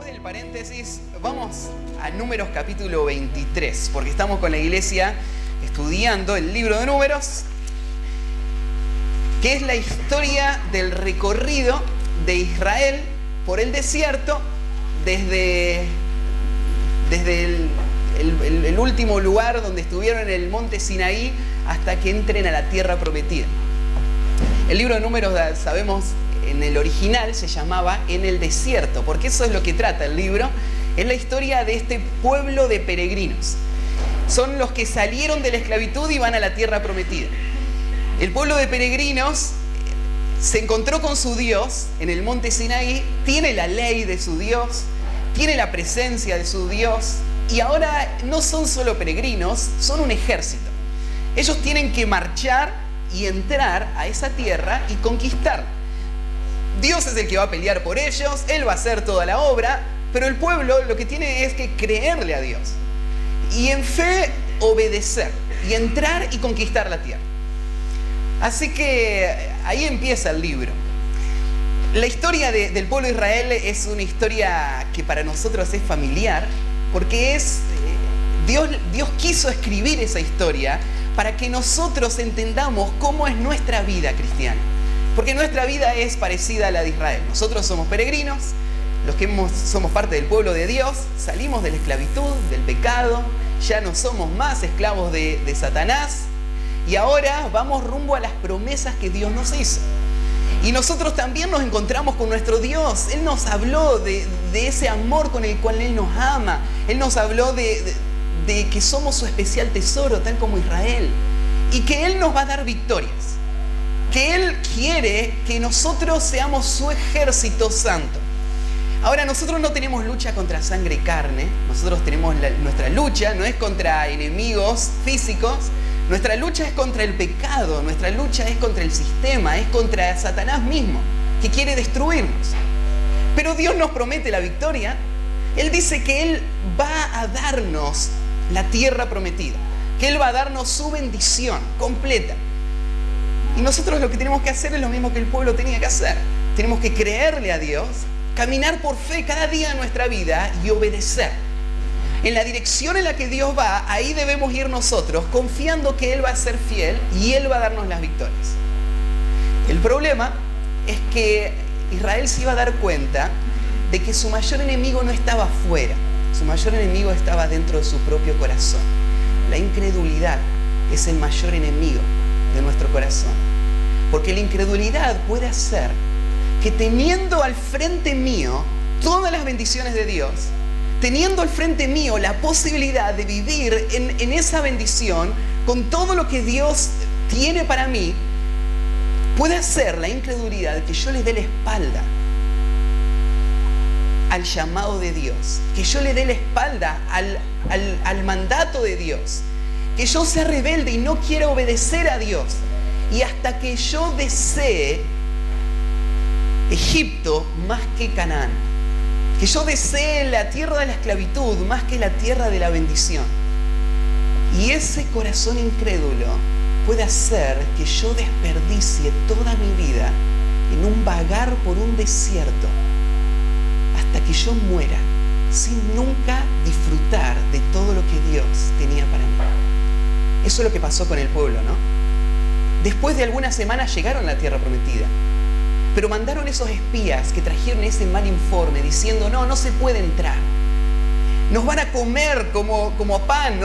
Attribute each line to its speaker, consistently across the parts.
Speaker 1: Después del paréntesis, vamos a Números capítulo 23, porque estamos con la iglesia estudiando el libro de Números, que es la historia del recorrido de Israel por el desierto desde el último lugar donde estuvieron en el monte Sinaí hasta que entren a la tierra prometida. El libro de Números, sabemos, en el original se llamaba En el desierto, porque eso es lo que trata el libro. Es la historia de este pueblo de peregrinos. Son los que salieron de la esclavitud y van a la tierra prometida. El pueblo de peregrinos se encontró con su Dios en el monte Sinaí, tiene la ley de su Dios, tiene la presencia de su Dios, y ahora no son solo peregrinos, son un ejército. Ellos tienen que marchar y entrar a esa tierra y conquistarla. Dios es el que va a pelear por ellos, Él va a hacer toda la obra, pero el pueblo lo que tiene es que creerle a Dios y en fe obedecer y entrar y conquistar la tierra. Así que ahí empieza el libro. La historia del pueblo de Israel es una historia que para nosotros es familiar, porque Dios quiso escribir esa historia para que nosotros entendamos cómo es nuestra vida cristiana. Porque nuestra vida es parecida a la de Israel. Nosotros somos peregrinos, los que somos parte del pueblo de Dios, salimos de la esclavitud, del pecado, ya no somos más esclavos de Satanás, y ahora vamos rumbo a las promesas que Dios nos hizo. Y nosotros también nos encontramos con nuestro Dios. Él nos habló de ese amor con el cual Él nos ama. Él nos habló de que somos su especial tesoro, tal como Israel, y que Él nos va a dar victorias. Que Él quiere que nosotros seamos su ejército santo. Ahora, nosotros no tenemos lucha contra sangre y carne. Nosotros tenemos nuestra lucha, no es contra enemigos físicos. Nuestra lucha es contra el pecado. Nuestra lucha es contra el sistema, es contra Satanás mismo, que quiere destruirnos. Pero Dios nos promete la victoria. Él dice que Él va a darnos la tierra prometida, que Él va a darnos su bendición completa. Y nosotros lo que tenemos que hacer es lo mismo que el pueblo tenía que hacer. Tenemos que creerle a Dios, caminar por fe cada día de nuestra vida y obedecer. En la dirección en la que Dios va, ahí debemos ir nosotros, confiando que Él va a ser fiel y Él va a darnos las victorias. El problema es que Israel se iba a dar cuenta de que su mayor enemigo no estaba afuera, su mayor enemigo estaba dentro de su propio corazón. La incredulidad es el mayor enemigo de nuestro corazón, porque la incredulidad puede hacer que, teniendo al frente mío todas las bendiciones de Dios, teniendo al frente mío la posibilidad de vivir en esa bendición con todo lo que Dios tiene para mí, puede hacer la incredulidad que yo le dé la espalda al llamado de Dios, que yo le dé la espalda al mandato de Dios, que yo sea rebelde y no quiera obedecer a Dios. Y hasta que yo desee Egipto más que Canaán, que yo desee la tierra de la esclavitud más que la tierra de la bendición. Y ese corazón incrédulo puede hacer que yo desperdicie toda mi vida en un vagar por un desierto hasta que yo muera sin nunca disfrutar de todo lo que Dios tenía para mí. Eso es lo que pasó con el pueblo, ¿no? Después de algunas semanas llegaron a la tierra prometida, pero mandaron esos espías que trajeron ese mal informe diciendo: no se puede entrar, nos van a comer como pan,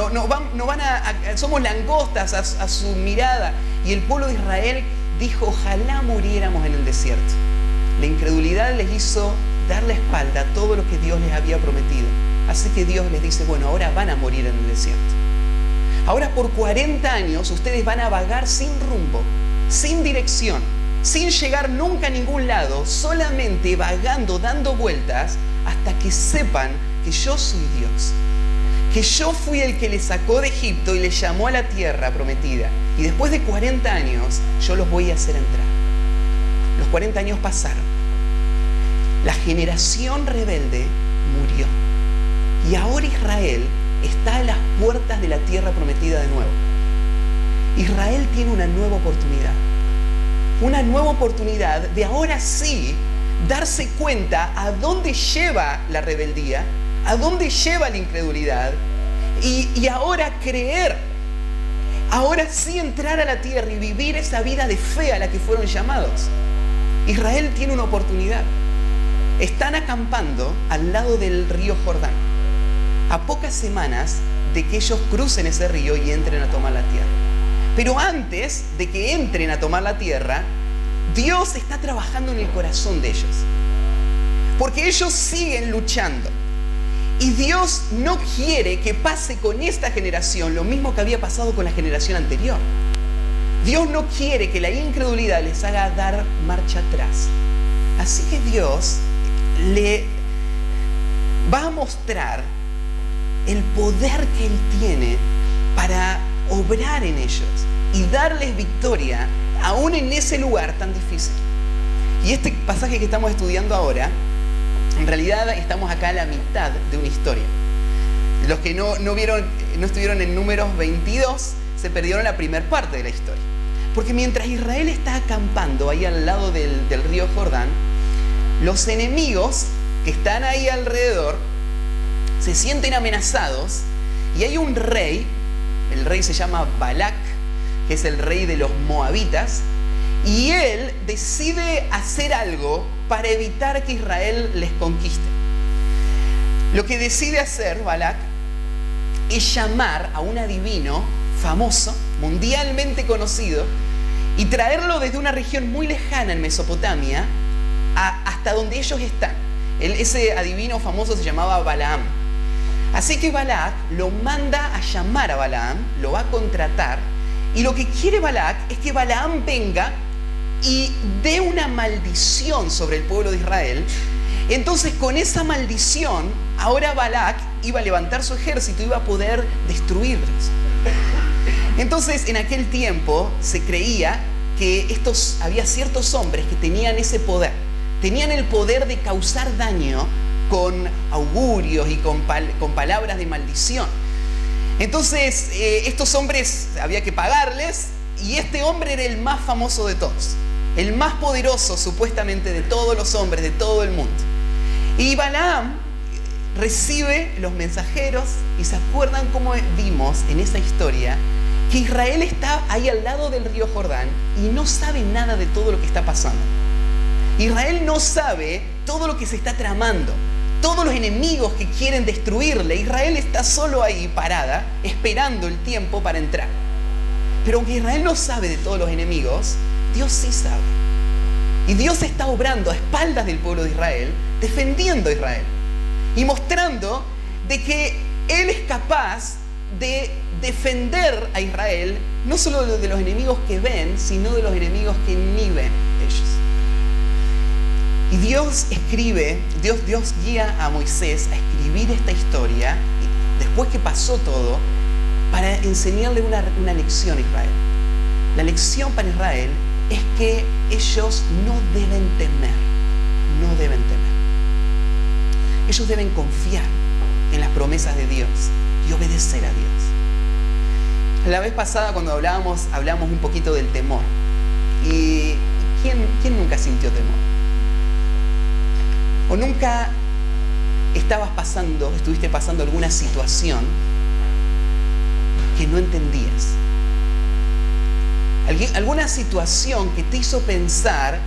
Speaker 1: somos langostas a su mirada. Y el pueblo de Israel dijo: ojalá muriéramos en el desierto. La incredulidad les hizo dar la espalda a todo lo que Dios les había prometido. Así que Dios les dice: bueno, ahora van a morir en el desierto. Ahora por 40 años ustedes van a vagar sin rumbo, sin dirección, sin llegar nunca a ningún lado, solamente vagando, dando vueltas, hasta que sepan que yo soy Dios, que yo fui el que les sacó de Egipto y les llamó a la tierra prometida. Y después de 40 años yo los voy a hacer entrar. Los 40 años pasaron. La generación rebelde murió. Y ahora Israel está a las puertas de la tierra prometida de nuevo. Israel tiene una nueva oportunidad de ahora sí darse cuenta a dónde lleva la rebeldía, a dónde lleva la incredulidad, y ahora creer, ahora sí entrar a la tierra y vivir esa vida de fe a la que fueron llamados. Israel tiene una oportunidad. Están acampando al lado del río Jordán, a pocas semanas de que ellos crucen ese río y entren a tomar la tierra. Pero antes de que entren a tomar la tierra, Dios está trabajando en el corazón de ellos, porque ellos siguen luchando. Y Dios no quiere que pase con esta generación lo mismo que había pasado con la generación anterior. Dios no quiere que la incredulidad les haga dar marcha atrás. Así que Dios le va a mostrar el poder que Él tiene para obrar en ellos y darles victoria aún en ese lugar tan difícil. Y este pasaje que estamos estudiando ahora, en realidad estamos acá a la mitad de una historia. Los que no estuvieron en Números 22 se perdieron la primera parte de la historia. Porque mientras Israel está acampando ahí al lado del río Jordán, los enemigos que están ahí alrededor se sienten amenazados y hay un rey, el rey se llama Balac, que es el rey de los moabitas, y él decide hacer algo para evitar que Israel les conquiste. Lo que decide hacer Balac es llamar a un adivino famoso, mundialmente conocido, y traerlo desde una región muy lejana en Mesopotamia hasta donde ellos están. Ese adivino famoso se llamaba Balaam. Así que Balac lo manda a llamar a Balaam, lo va a contratar, y lo que quiere Balac es que Balaam venga y dé una maldición sobre el pueblo de Israel. Entonces, con esa maldición, ahora Balac iba a levantar su ejército y iba a poder destruirlos. Entonces, en aquel tiempo se creía que había ciertos hombres que tenían ese poder. Tenían el poder de causar daño con augurios y con palabras de maldición. Entonces, estos hombres había que pagarles, y este hombre era el más famoso de todos, el más poderoso supuestamente de todos los hombres de todo el mundo. Y Balaam recibe los mensajeros, y se acuerdan cómo vimos en esa historia que Israel está ahí al lado del río Jordán y no sabe nada de todo lo que está pasando. Israel no sabe todo lo que se está tramando, todos los enemigos que quieren destruirle. Israel está solo ahí parada, esperando el tiempo para entrar. Pero aunque Israel no sabe de todos los enemigos, Dios sí sabe. Y Dios está obrando a espaldas del pueblo de Israel, defendiendo a Israel y mostrando de que Él es capaz de defender a Israel, no solo de los enemigos que ven, sino de los enemigos que ni ven ellos. Y Dios guía a Moisés a escribir esta historia, después que pasó todo, para enseñarle una lección a Israel. La lección para Israel es que ellos no deben temer, no deben temer. Ellos deben confiar en las promesas de Dios y obedecer a Dios. La vez pasada, cuando hablamos un poquito del temor. ¿Y quién nunca sintió temor? ¿O nunca estuviste pasando alguna situación que no entendías? Alguna situación que te hizo pensar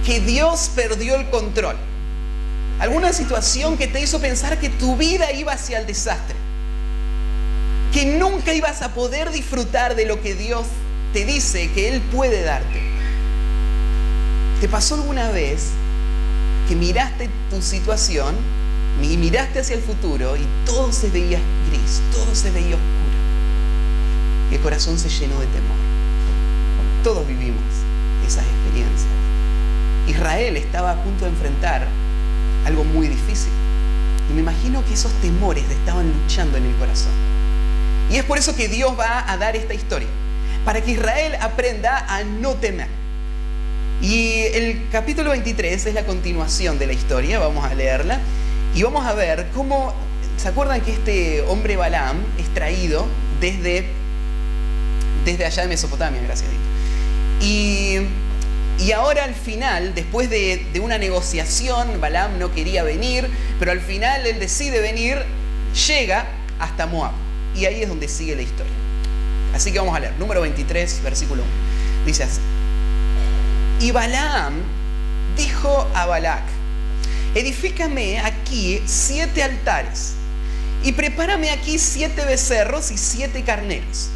Speaker 1: que Dios perdió el control. Alguna situación que te hizo pensar que tu vida iba hacia el desastre. Que nunca ibas a poder disfrutar de lo que Dios te dice que Él puede darte. ¿Te pasó alguna vez que miraste tu situación y miraste hacia el futuro y todo se veía gris, todo se veía oscuro y el corazón se llenó de temor? Todos vivimos esas experiencias. Israel estaba a punto de enfrentar algo muy difícil y me imagino que esos temores estaban luchando en el corazón. Y es por eso que Dios va a dar esta historia, para que Israel aprenda a no temer. Y el capítulo 23 es la continuación de la historia. Vamos a leerla y vamos a ver cómo, ¿se acuerdan que este hombre Balaam es traído desde allá de Mesopotamia, gracias a Dios? Y Y ahora al final, después de una negociación, Balaam no quería venir, pero al final él decide venir, llega hasta Moab. Y ahí es donde sigue la historia. Así que vamos a leer, número 23, versículo 1. Dice así: y Balaam dijo a Balac: edifícame aquí 7 altares, y prepárame aquí 7 becerros y 7 carneros.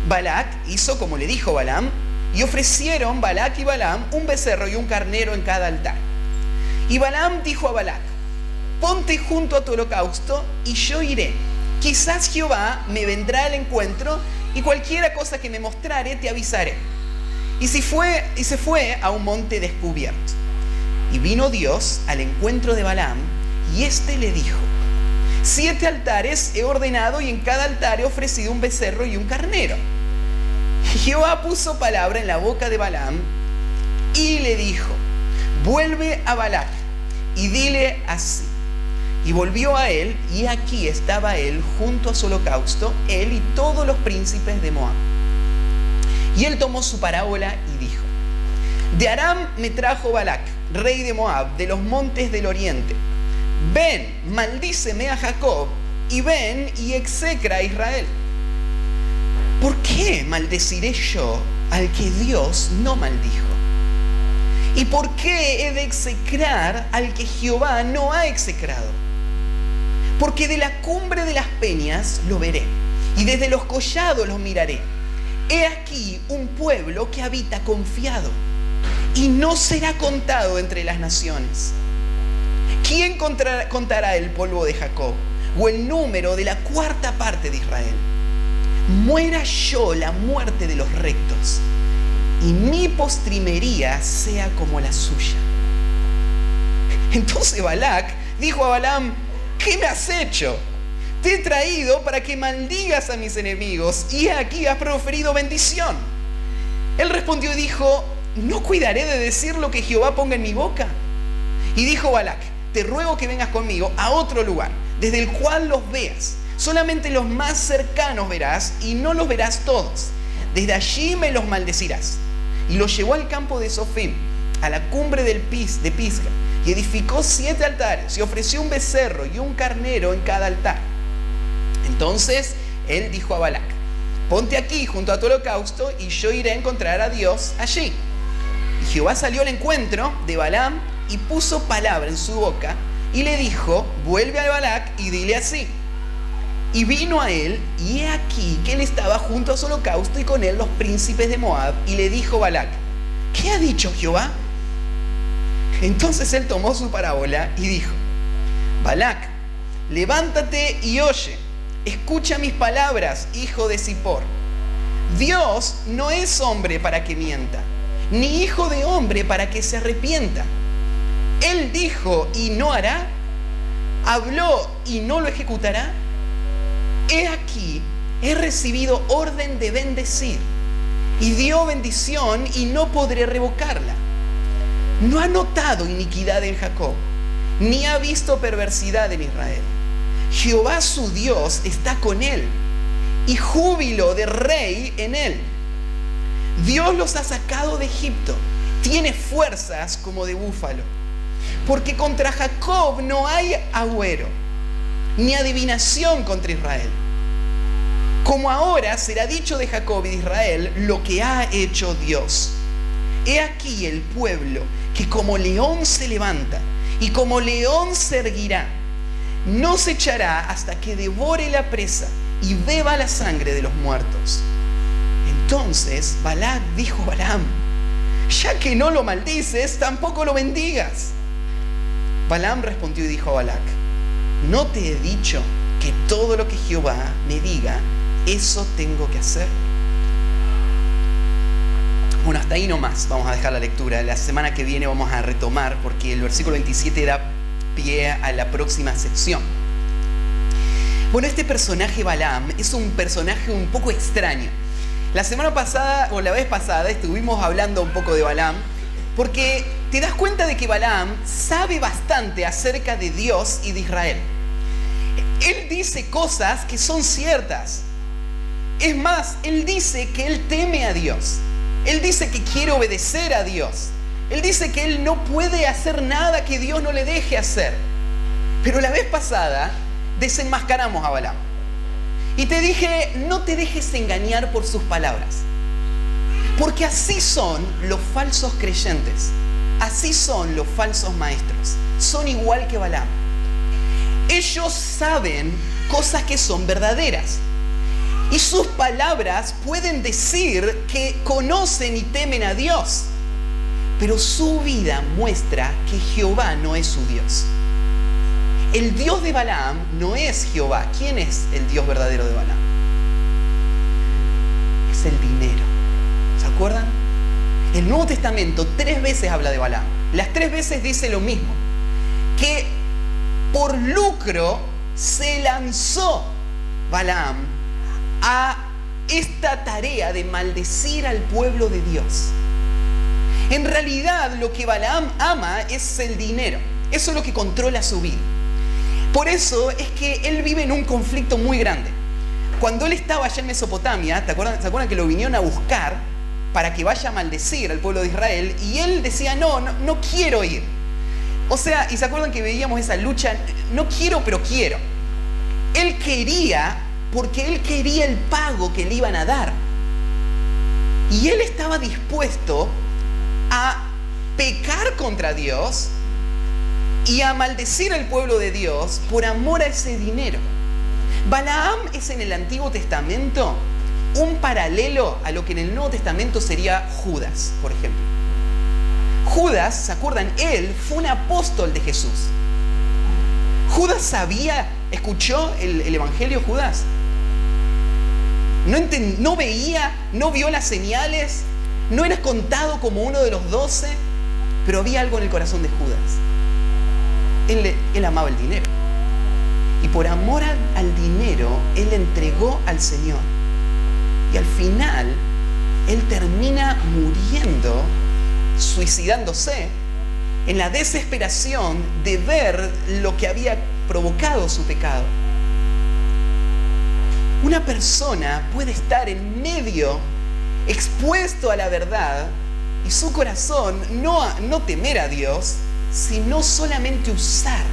Speaker 1: Balac hizo como le dijo Balaam, y ofrecieron Balac y Balaam un becerro y un carnero en cada altar. Y Balaam dijo a Balac: ponte junto a tu holocausto y yo iré. Quizás Jehová me vendrá al encuentro, y cualquiera cosa que me mostrare te avisaré. Y se fue a un monte descubierto. Y vino Dios al encuentro de Balaam, y éste le dijo: 7 altares he ordenado, y en cada altar he ofrecido un becerro y un carnero. Y Jehová puso palabra en la boca de Balaam, y le dijo: vuelve a Balac, y dile así. Y volvió a él, y aquí estaba él junto a su holocausto, él y todos los príncipes de Moab. Y él tomó su parábola y dijo: de Aram me trajo Balac, rey de Moab, de los montes del oriente. Ven, maldíceme a Jacob, y ven y execra a Israel. ¿Por qué maldeciré yo al que Dios no maldijo? ¿Y por qué he de execrar al que Jehová no ha execrado? Porque de la cumbre de las peñas lo veré, y desde los collados los miraré. He aquí un pueblo que habita confiado, y no será contado entre las naciones. ¿Quién contará el polvo de Jacob, o el número de la 4ª parte de Israel? Muera yo la muerte de los rectos, y mi postrimería sea como la suya. Entonces Balac dijo a Balaam: ¿qué me has hecho? Te he traído para que maldigas a mis enemigos, y aquí has proferido bendición. Él respondió y dijo: ¿no cuidaré de decir lo que Jehová ponga en mi boca? Y dijo Balac: te ruego que vengas conmigo a otro lugar, desde el cual los veas. Solamente los más cercanos verás, y no los verás todos. Desde allí me los maldecirás. Y los llevó al campo de Sofim, a la cumbre de Pisga, y edificó 7 altares, y ofreció un becerro y un carnero en cada altar. Entonces él dijo a Balac: ponte aquí junto a tu holocausto, y yo iré a encontrar a Dios allí. Y Jehová salió al encuentro de Balaam, y puso palabra en su boca, y le dijo: vuelve a Balac y dile así. Y vino a él, y he aquí que él estaba junto a su holocausto, y con él los príncipes de Moab. Y le dijo Balac: ¿qué ha dicho Jehová? Entonces él tomó su parábola y dijo: Balac, levántate y oye, escucha mis palabras, hijo de Zippor. Dios no es hombre para que mienta, ni hijo de hombre para que se arrepienta. Él dijo y no hará, habló y no lo ejecutará. He aquí, he recibido orden de bendecir, y dio bendición y no podré revocarla. No ha notado iniquidad en Jacob, ni ha visto perversidad en Israel. Jehová su Dios está con él, y júbilo de rey en él. Dios los ha sacado de Egipto, tiene fuerzas como de búfalo. Porque contra Jacob no hay agüero, ni adivinación contra Israel. Como ahora será dicho de Jacob y de Israel lo que ha hecho Dios. He aquí el pueblo que como león se levanta, y como león se erguirá. No se echará hasta que devore la presa y beba la sangre de los muertos. Entonces Balac dijo a Balaam: ya que no lo maldices, tampoco lo bendigas. Balaam respondió y dijo a Balac: ¿no te he dicho que todo lo que Jehová me diga, eso tengo que hacer? Bueno, hasta ahí nomás vamos a dejar la lectura. La semana que viene vamos a retomar, porque el versículo 27 da pie a la próxima sección. Bueno, este personaje Balaam es un personaje un poco extraño. La semana pasada, o la vez pasada, estuvimos hablando un poco de Balaam, porque te das cuenta de que Balaam sabe bastante acerca de Dios y de Israel. Él dice cosas que son ciertas. Es más, él dice que él teme a Dios. Él dice que quiere obedecer a Dios. Él dice que él no puede hacer nada que Dios no le deje hacer. Pero la vez pasada desenmascaramos a Balaam. Y te dije, no te dejes engañar por sus palabras. Porque así son los falsos creyentes. Así son los falsos maestros. Son igual que Balaam. Ellos saben cosas que son verdaderas. Y sus palabras pueden decir que conocen y temen a Dios. Pero su vida muestra que Jehová no es su Dios. El Dios de Balaam no es Jehová. ¿Quién es el Dios verdadero de Balaam? Es el dinero. ¿Se acuerdan? El Nuevo Testamento 3 veces habla de Balaam. Las 3 veces dice lo mismo. Que por lucro se lanzó Balaam a esta tarea de maldecir al pueblo de Dios. En realidad lo que Balaam ama es el dinero. Eso es lo que controla su vida. Por eso es que él vive en un conflicto muy grande. Cuando él estaba allá en Mesopotamia, ¿se acuerdan que lo vinieron a buscar para que vaya a maldecir al pueblo de Israel? Y él decía, no quiero ir. O sea, y se acuerdan que veíamos esa lucha, no quiero, pero quiero. Él quería porque él quería el pago que le iban a dar. Y él estaba dispuesto a pecar contra Dios y a maldecir al pueblo de Dios por amor a ese dinero. Balaam es en el Antiguo Testamento un paralelo a lo que en el Nuevo Testamento sería Judas, por ejemplo. Judas, ¿se acuerdan? Él fue un apóstol de Jesús. Judas escuchó el Evangelio Judas. No veía, no vio las señales, no era contado como uno de los 12, pero había algo en el corazón de Judas. Él amaba el dinero. Y por amor al dinero, él entregó al Señor. Y al final, él termina muriendo, suicidándose, en la desesperación de ver lo que había provocado su pecado. Una persona puede estar en medio, expuesto a la verdad, y su corazón no temer a Dios, sino solamente usar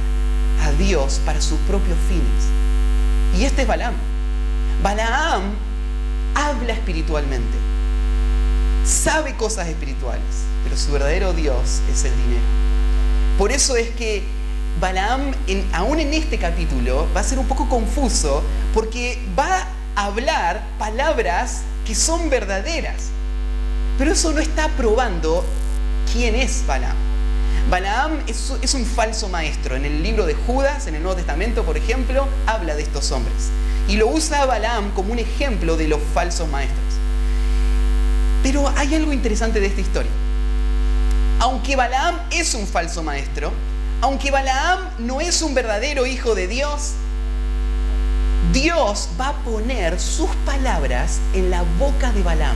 Speaker 1: a Dios para sus propios fines. Y este es Balaam. Balaam habla espiritualmente, sabe cosas espirituales, pero su verdadero Dios es el dinero. Por eso es que Balaam, aún en este capítulo, va a ser un poco confuso, porque va a hablar palabras que son verdaderas, pero eso no está probando quién es Balaam. Balaam es un falso maestro. En el libro de Judas, en el Nuevo Testamento, por ejemplo, habla de estos hombres. Y lo usa Balaam como un ejemplo de los falsos maestros. Pero hay algo interesante de esta historia. Aunque Balaam es un falso maestro, aunque Balaam no es un verdadero hijo de Dios, Dios va a poner sus palabras en la boca de Balaam.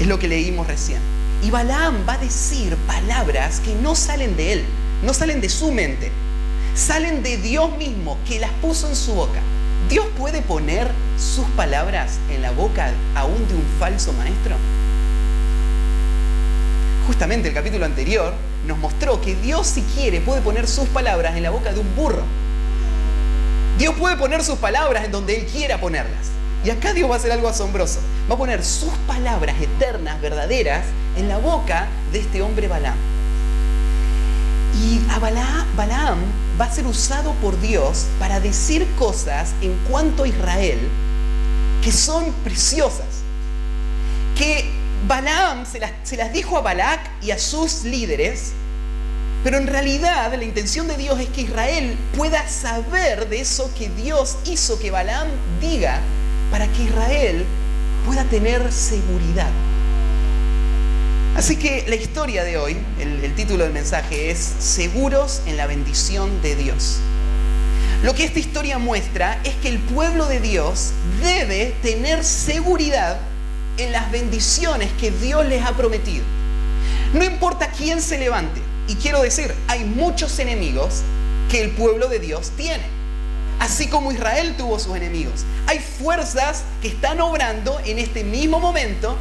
Speaker 1: Es lo que leímos recién. Y Balaam va a decir palabras que no salen de él, no salen de su mente, salen de Dios mismo, que las puso en su boca. ¿Dios puede poner sus palabras en la boca aún de un falso maestro? Justamente el capítulo anterior nos mostró que Dios, si quiere, puede poner sus palabras en la boca de un burro. Dios puede poner sus palabras en donde Él quiera ponerlas. Y acá Dios va a hacer algo asombroso. Va a poner sus palabras eternas, verdaderas, en la boca de este hombre Balaam. Y a Balaam va a ser usado por Dios para decir cosas en cuanto a Israel que son preciosas. Que Balaam se las dijo a Balac y a sus líderes, pero en realidad la intención de Dios es que Israel pueda saber de eso que Dios hizo que Balaam diga, para que Israel pueda tener seguridad. Así que la historia de hoy, el título del mensaje es Seguros en la bendición de Dios. Lo que esta historia muestra es que el pueblo de Dios debe tener seguridad en las bendiciones que Dios les ha prometido. No importa quién se levante. Y quiero decir, hay muchos enemigos que el pueblo de Dios tiene. Así como Israel tuvo sus enemigos. Hay fuerzas que están obrando en este mismo momento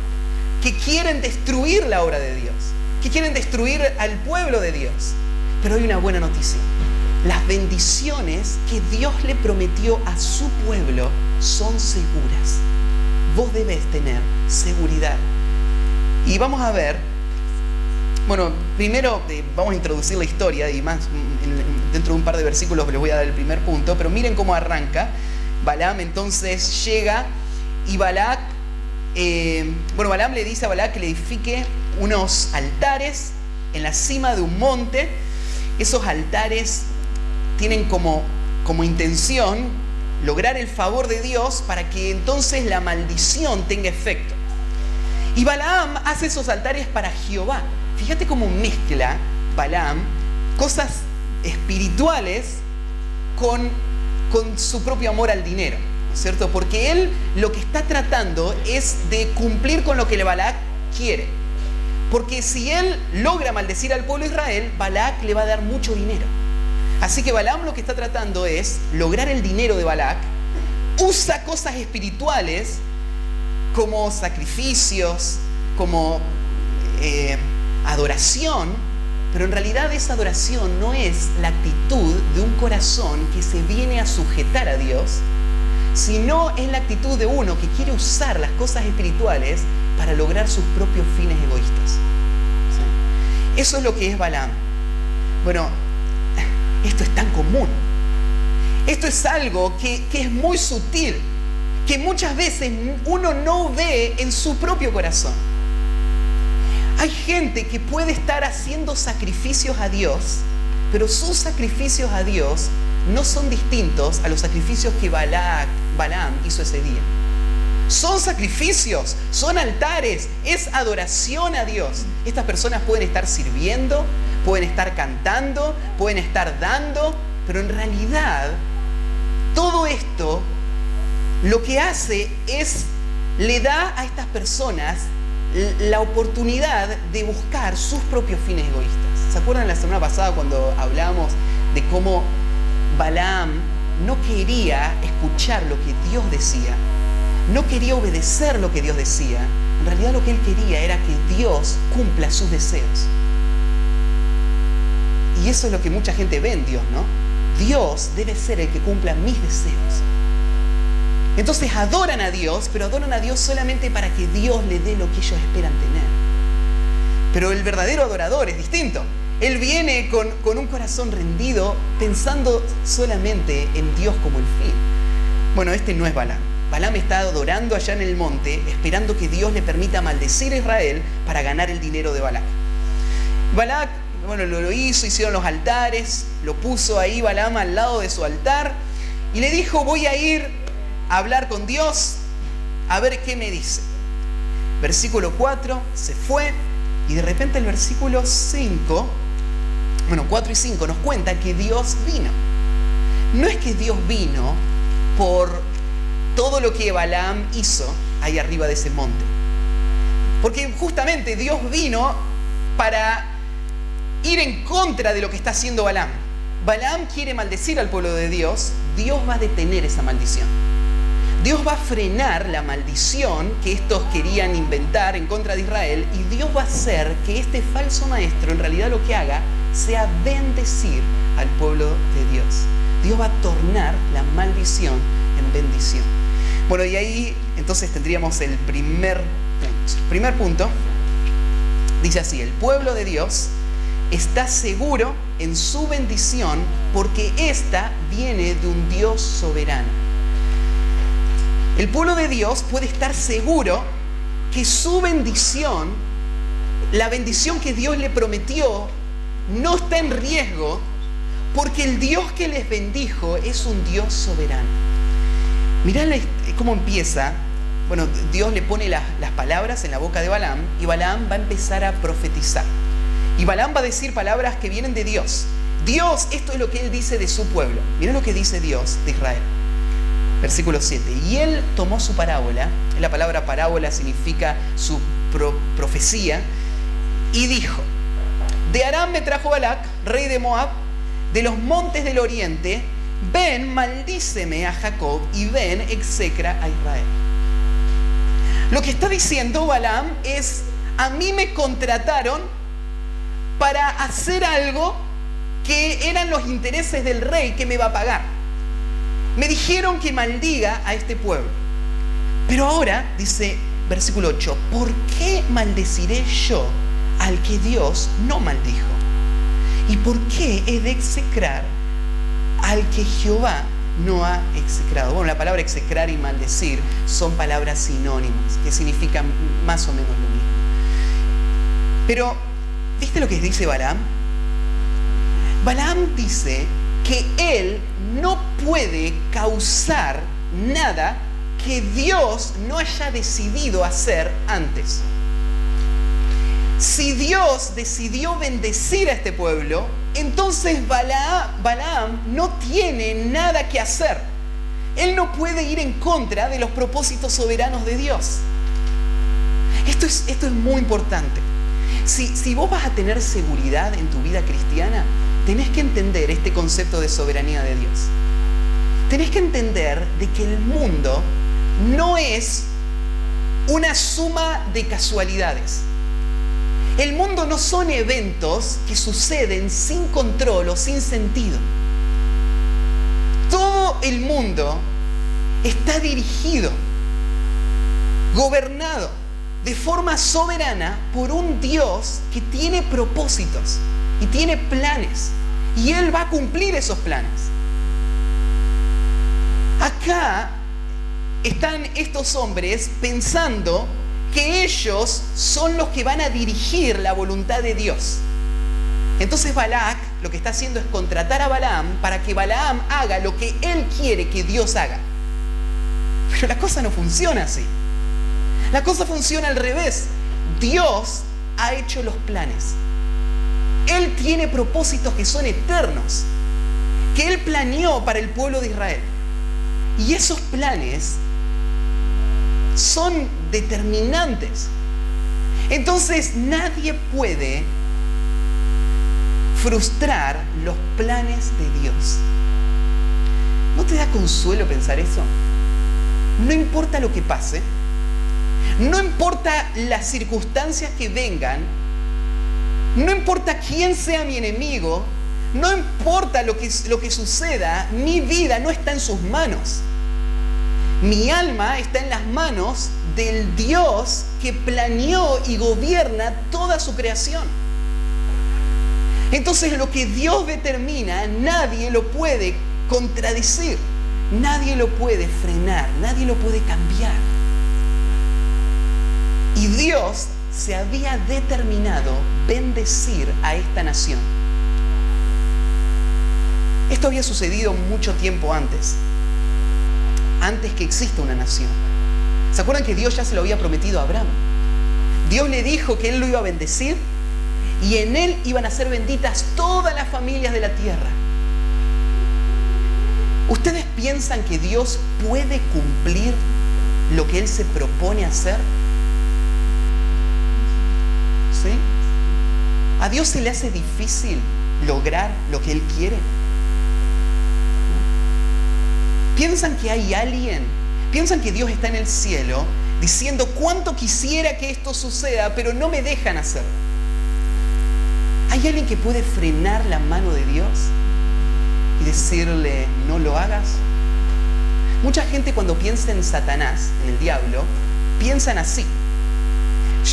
Speaker 1: que quieren destruir la obra de Dios, que quieren destruir al pueblo de Dios. Pero hay una buena noticia. Las bendiciones que Dios le prometió a su pueblo son seguras. Vos debes tener seguridad. Y vamos a ver, bueno, primero vamos a introducir la historia y más dentro de un par de versículos les voy a dar el primer punto, pero miren cómo arranca. Balaam entonces llega y Balaam le dice a Balac que le edifique unos altares en la cima de un monte. Esos altares tienen como intención lograr el favor de Dios para que entonces la maldición tenga efecto. Y Balaam hace esos altares para Jehová. Fíjate cómo mezcla Balaam cosas espirituales con su propio amor al dinero, ¿no es cierto? Porque él lo que está tratando es de cumplir con lo que Balac quiere. Porque si él logra maldecir al pueblo de Israel, Balac le va a dar mucho dinero. Así que Balaam lo que está tratando es lograr el dinero de Balac. Usa cosas espirituales como sacrificios, como adoración, pero en realidad esa adoración no es la actitud de un corazón que se viene a sujetar a Dios, sino es la actitud de uno que quiere usar las cosas espirituales para lograr sus propios fines egoístas. ¿Sí? Eso es lo que es Balaam. Bueno, esto es tan común. Esto es algo que es muy sutil, que muchas veces uno no ve en su propio corazón. Hay gente que puede estar haciendo sacrificios a Dios, pero sus sacrificios a Dios no son distintos a los sacrificios que Balaam hizo ese día. Son sacrificios, son altares, es adoración a Dios. Estas personas pueden estar sirviendo, pueden estar cantando, pueden estar dando, pero en realidad todo esto lo que hace es, le da a estas personas la oportunidad de buscar sus propios fines egoístas. ¿Se acuerdan la semana pasada cuando hablábamos de cómo Balaam no quería escuchar lo que Dios decía? No quería obedecer lo que Dios decía. En realidad lo que él quería era que Dios cumpla sus deseos. Y eso es lo que mucha gente ve en Dios, ¿no? Dios debe ser el que cumpla mis deseos. Entonces adoran a Dios, pero adoran a Dios solamente para que Dios le dé lo que ellos esperan tener. Pero el verdadero adorador es distinto. Él viene con un corazón rendido, pensando solamente en Dios como el fin. Bueno, este no es Balaam. Balaam está adorando allá en el monte, esperando que Dios le permita maldecir a Israel para ganar el dinero de Balac. Balac, bueno, lo hizo, hicieron los altares, lo puso ahí Balaam al lado de su altar y le dijo: voy a ir a hablar con Dios a ver qué me dice. Versículo 4, se fue y de repente el versículo 5, 4 y 5 nos cuenta que Dios vino. No es que Dios vino por todo lo que Balaam hizo ahí arriba de ese monte, porque justamente Dios vino para ir en contra de lo que está haciendo Balaam. Balaam quiere maldecir al pueblo de Dios. Dios va a detener esa maldición. Dios va a frenar la maldición que estos querían inventar en contra de Israel, y Dios va a hacer que este falso maestro en realidad lo que haga sea bendecir al pueblo de Dios. Dios va a tornar la maldición en bendición. Bueno, y ahí entonces tendríamos el primer punto. El primer punto dice así: el pueblo de Dios está seguro en su bendición porque ésta viene de un Dios soberano. El pueblo de Dios puede estar seguro que su bendición, la bendición que Dios le prometió, no está en riesgo, porque el Dios que les bendijo es un Dios soberano. Mirá cómo empieza. Bueno, Dios le pone las palabras en la boca de Balaam, y Balaam va a empezar a profetizar. Y Balaam va a decir palabras que vienen de Dios. Dios, esto es lo que él dice de su pueblo. Mirá lo que dice Dios de Israel. Versículo 7. Y él tomó su parábola, la palabra parábola significa su profecía, y dijo: de Aram me trajo Balac, rey de Moab, de los montes del oriente, ven, maldíceme a Jacob, y ven, execra a Israel. Lo que está diciendo Balaam es: a mí me contrataron para hacer algo que eran los intereses del rey que me va a pagar. Me dijeron que maldiga a este pueblo. Pero ahora, dice versículo 8, ¿por qué maldeciré yo al que Dios no maldijo? ¿Y por qué he de execrar al que Jehová no ha execrado? Bueno, la palabra execrar y maldecir son palabras sinónimas que significan más o menos lo mismo. Pero, ¿viste lo que dice Balaam? Balaam dice que él no puede causar nada que Dios no haya decidido hacer antes. Si Dios decidió bendecir a este pueblo, entonces Balaam no tiene nada que hacer. Él no puede ir en contra de los propósitos soberanos de Dios. Esto es muy importante. Si vos vas a tener seguridad en tu vida cristiana, tenés que entender este concepto de soberanía de Dios. Tenés que entender de que el mundo no es una suma de casualidades. El mundo no son eventos que suceden sin control o sin sentido. Todo el mundo está dirigido, gobernado de forma soberana por un Dios que tiene propósitos y tiene planes. Y Él va a cumplir esos planes. Acá están estos hombres pensando que ellos son los que van a dirigir la voluntad de Dios. Entonces Balac lo que está haciendo es contratar a Balaam para que Balaam haga lo que él quiere que Dios haga. Pero la cosa no funciona así. La cosa funciona al revés. Dios ha hecho los planes. Él tiene propósitos que son eternos, que Él planeó para el pueblo de Israel. Y esos planes son determinantes. Entonces nadie puede frustrar los planes de Dios. ¿No te da consuelo pensar eso? No importa lo que pase, no importa las circunstancias que vengan, no importa quién sea mi enemigo, no importa lo que suceda, mi vida no está en sus manos. Mi alma está en las manos del Dios que planeó y gobierna toda su creación. Entonces lo que Dios determina, nadie lo puede contradecir, nadie lo puede frenar, nadie lo puede cambiar. Y Dios se había determinado bendecir a esta nación. Esto había sucedido mucho tiempo antes que exista una nación. ¿Se acuerdan que Dios ya se lo había prometido a Abraham? Dios le dijo que Él lo iba a bendecir y en Él iban a ser benditas todas las familias de la tierra. ¿Ustedes piensan que Dios puede cumplir lo que Él se propone hacer? ¿Sí? ¿A Dios se le hace difícil lograr lo que Él quiere? ¿Piensan que hay alguien? ¿Piensan que Dios está en el cielo diciendo cuánto quisiera que esto suceda, pero no me dejan hacerlo? ¿Hay alguien que puede frenar la mano de Dios y decirle no lo hagas? Mucha gente cuando piensa en Satanás, en el diablo, piensan así.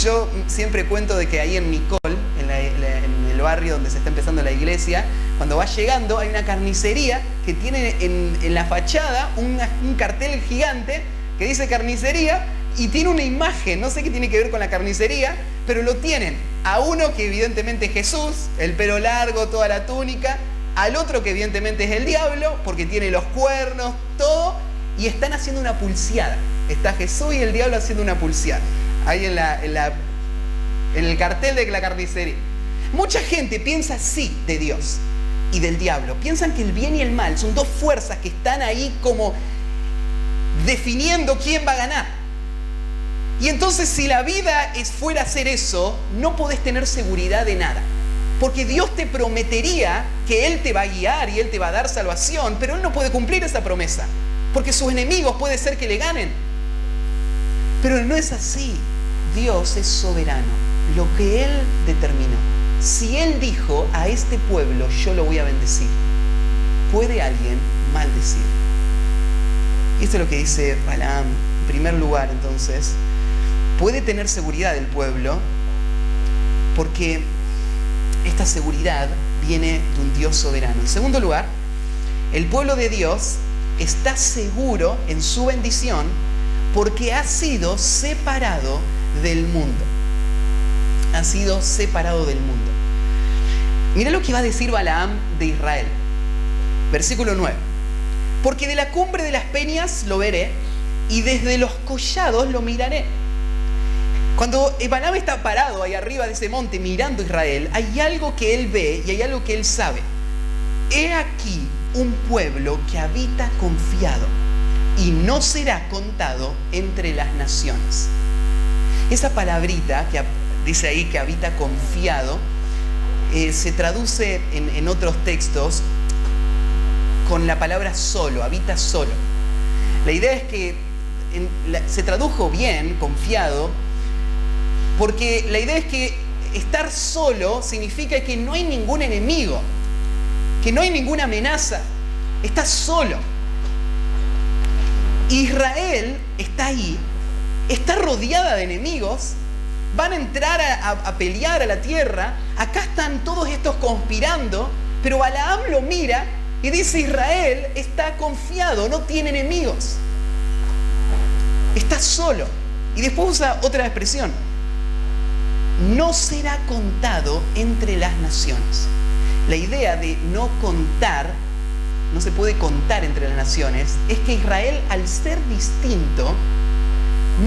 Speaker 1: Yo siempre cuento de que ahí en Nicol, en el barrio donde se está empezando la iglesia, cuando vas llegando hay una carnicería que tiene en la fachada un cartel gigante que dice carnicería y tiene una imagen, no sé qué tiene que ver con la carnicería, pero lo tienen a uno que evidentemente es Jesús, el pelo largo, toda la túnica, al otro que evidentemente es el diablo porque tiene los cuernos, todo, y están haciendo una pulseada. Está Jesús y el diablo haciendo una pulseada ahí en el cartel de la carnicería. Mucha gente piensa así de Dios y del diablo. Piensan que el bien y el mal son dos fuerzas que están ahí como definiendo quién va a ganar. Y entonces si la vida fuera a hacer eso, no podés tener seguridad de nada. Porque Dios te prometería que Él te va a guiar y Él te va a dar salvación, pero Él no puede cumplir esa promesa. Porque sus enemigos puede ser que le ganen. Pero no es así. Dios es soberano. Lo que Él determinó. Si Él dijo a este pueblo, yo lo voy a bendecir, ¿puede alguien maldecir? Y esto es lo que dice Balaam. En primer lugar, entonces, puede tener seguridad el pueblo porque esta seguridad viene de un Dios soberano. En segundo lugar, el pueblo de Dios está seguro en su bendición porque ha sido separado del mundo. Ha sido separado del mundo. Mira lo que va a decir Balaam de Israel. Versículo 9. Porque de la cumbre de las peñas lo veré y desde los collados lo miraré. Cuando Balaam está parado ahí arriba de ese monte mirando a Israel, hay algo que él ve y hay algo que él sabe. He aquí un pueblo que habita confiado y no será contado entre las naciones. Esa palabrita que dice ahí que habita confiado, se traduce en otros textos con la palabra solo, habita solo. La idea es que se tradujo bien, confiado, porque la idea es que estar solo significa que no hay ningún enemigo, que no hay ninguna amenaza, estás solo. Israel está ahí, está rodeada de enemigos, van a entrar a pelear a la tierra, acá están todos estos conspirando, pero Balaam lo mira y dice: Israel está confiado, no tiene enemigos, está solo. Y después usa otra expresión: no será contado entre las naciones. La idea de no contar, no se puede contar entre las naciones, es que Israel, al ser distinto,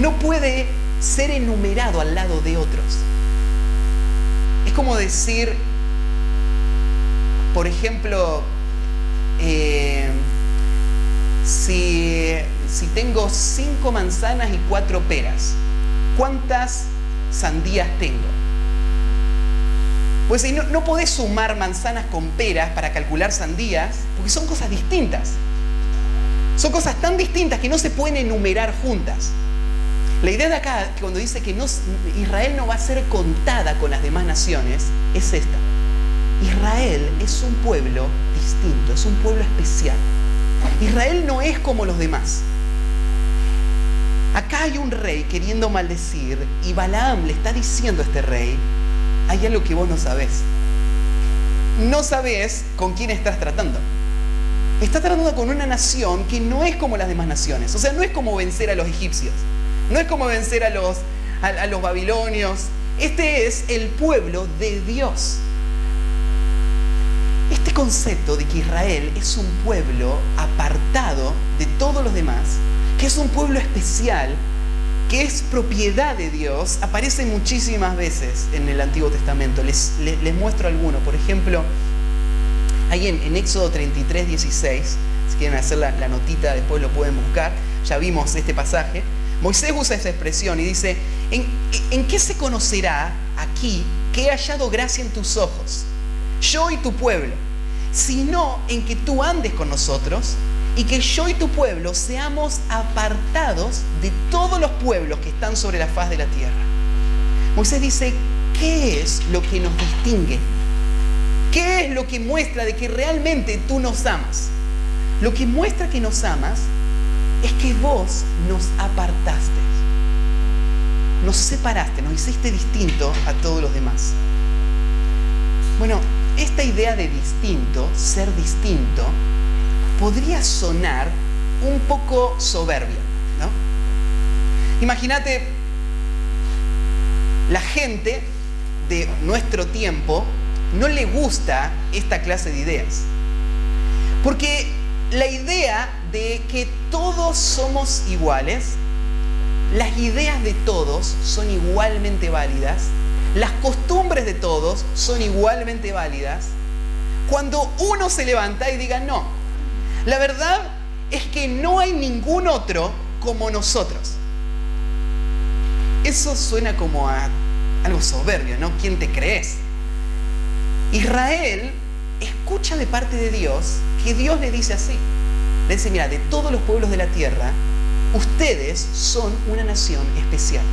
Speaker 1: no puede ser enumerado al lado de otros. Es como decir, por ejemplo, si tengo 5 manzanas y 4 peras, ¿cuántas sandías tengo? Pues no podés sumar manzanas con peras para calcular sandías, porque son cosas distintas. Son cosas tan distintas que no se pueden enumerar juntas. La idea de acá, que cuando dice que Israel no va a ser contada con las demás naciones, es esta: Israel es un pueblo distinto, es un pueblo especial. Israel no es como los demás. Acá hay un rey queriendo maldecir y Balaam le está diciendo a este rey: hay algo que vos no sabés. No sabés con quién estás tratando. Estás tratando con una nación que no es como las demás naciones. O sea, no es como vencer a los egipcios, no es como vencer a los babilonios. Este es el pueblo de Dios. Este concepto de que Israel es un pueblo apartado de todos los demás, que es un pueblo especial, que es propiedad de Dios, aparece muchísimas veces en el Antiguo Testamento. Les muestro alguno. Por ejemplo, ahí en Éxodo 33, 16, si quieren hacer la notita, después lo pueden buscar. Ya vimos este pasaje. Moisés usa esa expresión y dice: ¿en qué se conocerá aquí que he hallado gracia en tus ojos, yo y tu pueblo, sino en que tú andes con nosotros y que yo y tu pueblo seamos apartados de todos los pueblos que están sobre la faz de la tierra? Moisés dice: ¿qué es lo que nos distingue? ¿Qué es lo que muestra de que realmente tú nos amas? Lo que muestra que nos amas es que vos nos apartaste, nos separaste, nos hiciste distinto a todos los demás. Bueno, esta idea de distinto, ser distinto, podría sonar un poco soberbia, ¿no? Imagínate, la gente de nuestro tiempo no le gusta esta clase de ideas, porque la idea de que todos somos iguales, las ideas de todos son igualmente válidas, las costumbres de todos son igualmente válidas, cuando uno se levanta y diga: no, la verdad es que no hay ningún otro como nosotros. Eso suena como a algo soberbio, ¿no? ¿Quién te crees? Israel escucha de parte de Dios que Dios le dice así. Le dice: mira, de todos los pueblos de la tierra, Ustedes son una nación especial,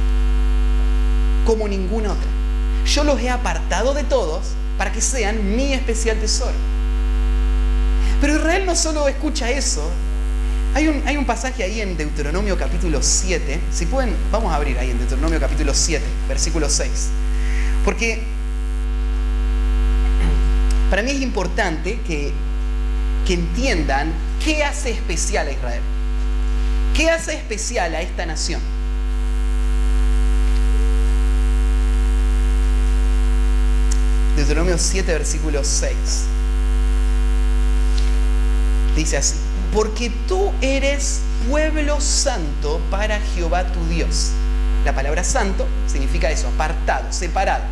Speaker 1: como ninguna otra. Yo los he apartado de todos para que sean mi especial tesoro. Pero Israel no solo escucha eso. Hay un pasaje ahí en Deuteronomio capítulo 7. Si pueden, vamos a abrir ahí en Deuteronomio capítulo 7, versículo 6. Porque para mí es importante que entiendan qué hace especial a Israel. ¿Qué hace especial a esta nación? Deuteronomio 7, versículo 6. Dice así: porque tú eres pueblo santo para Jehová tu Dios. La palabra santo significa eso, apartado, separado.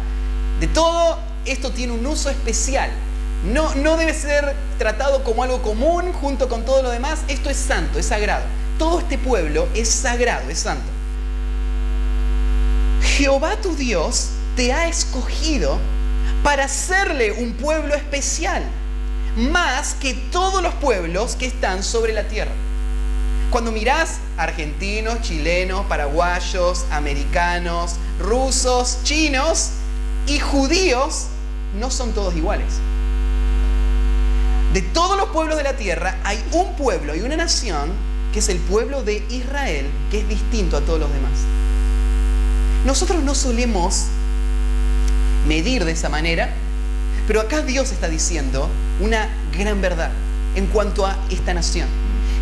Speaker 1: De todo esto tiene un uso especial. No debe ser tratado como algo común junto con todo lo demás. Esto es santo, es sagrado. Todo este pueblo es sagrado, es santo. Jehová tu Dios te ha escogido para hacerle un pueblo especial, más que todos los pueblos que están sobre la tierra. Cuando mirás argentinos, chilenos, paraguayos, americanos, rusos, chinos y judíos, no son todos iguales. De todos los pueblos de la tierra hay un pueblo y una nación que es el pueblo de Israel, que es distinto a todos los demás. Nosotros no solemos medir de esa manera, pero acá Dios está diciendo una gran verdad en cuanto a esta nación.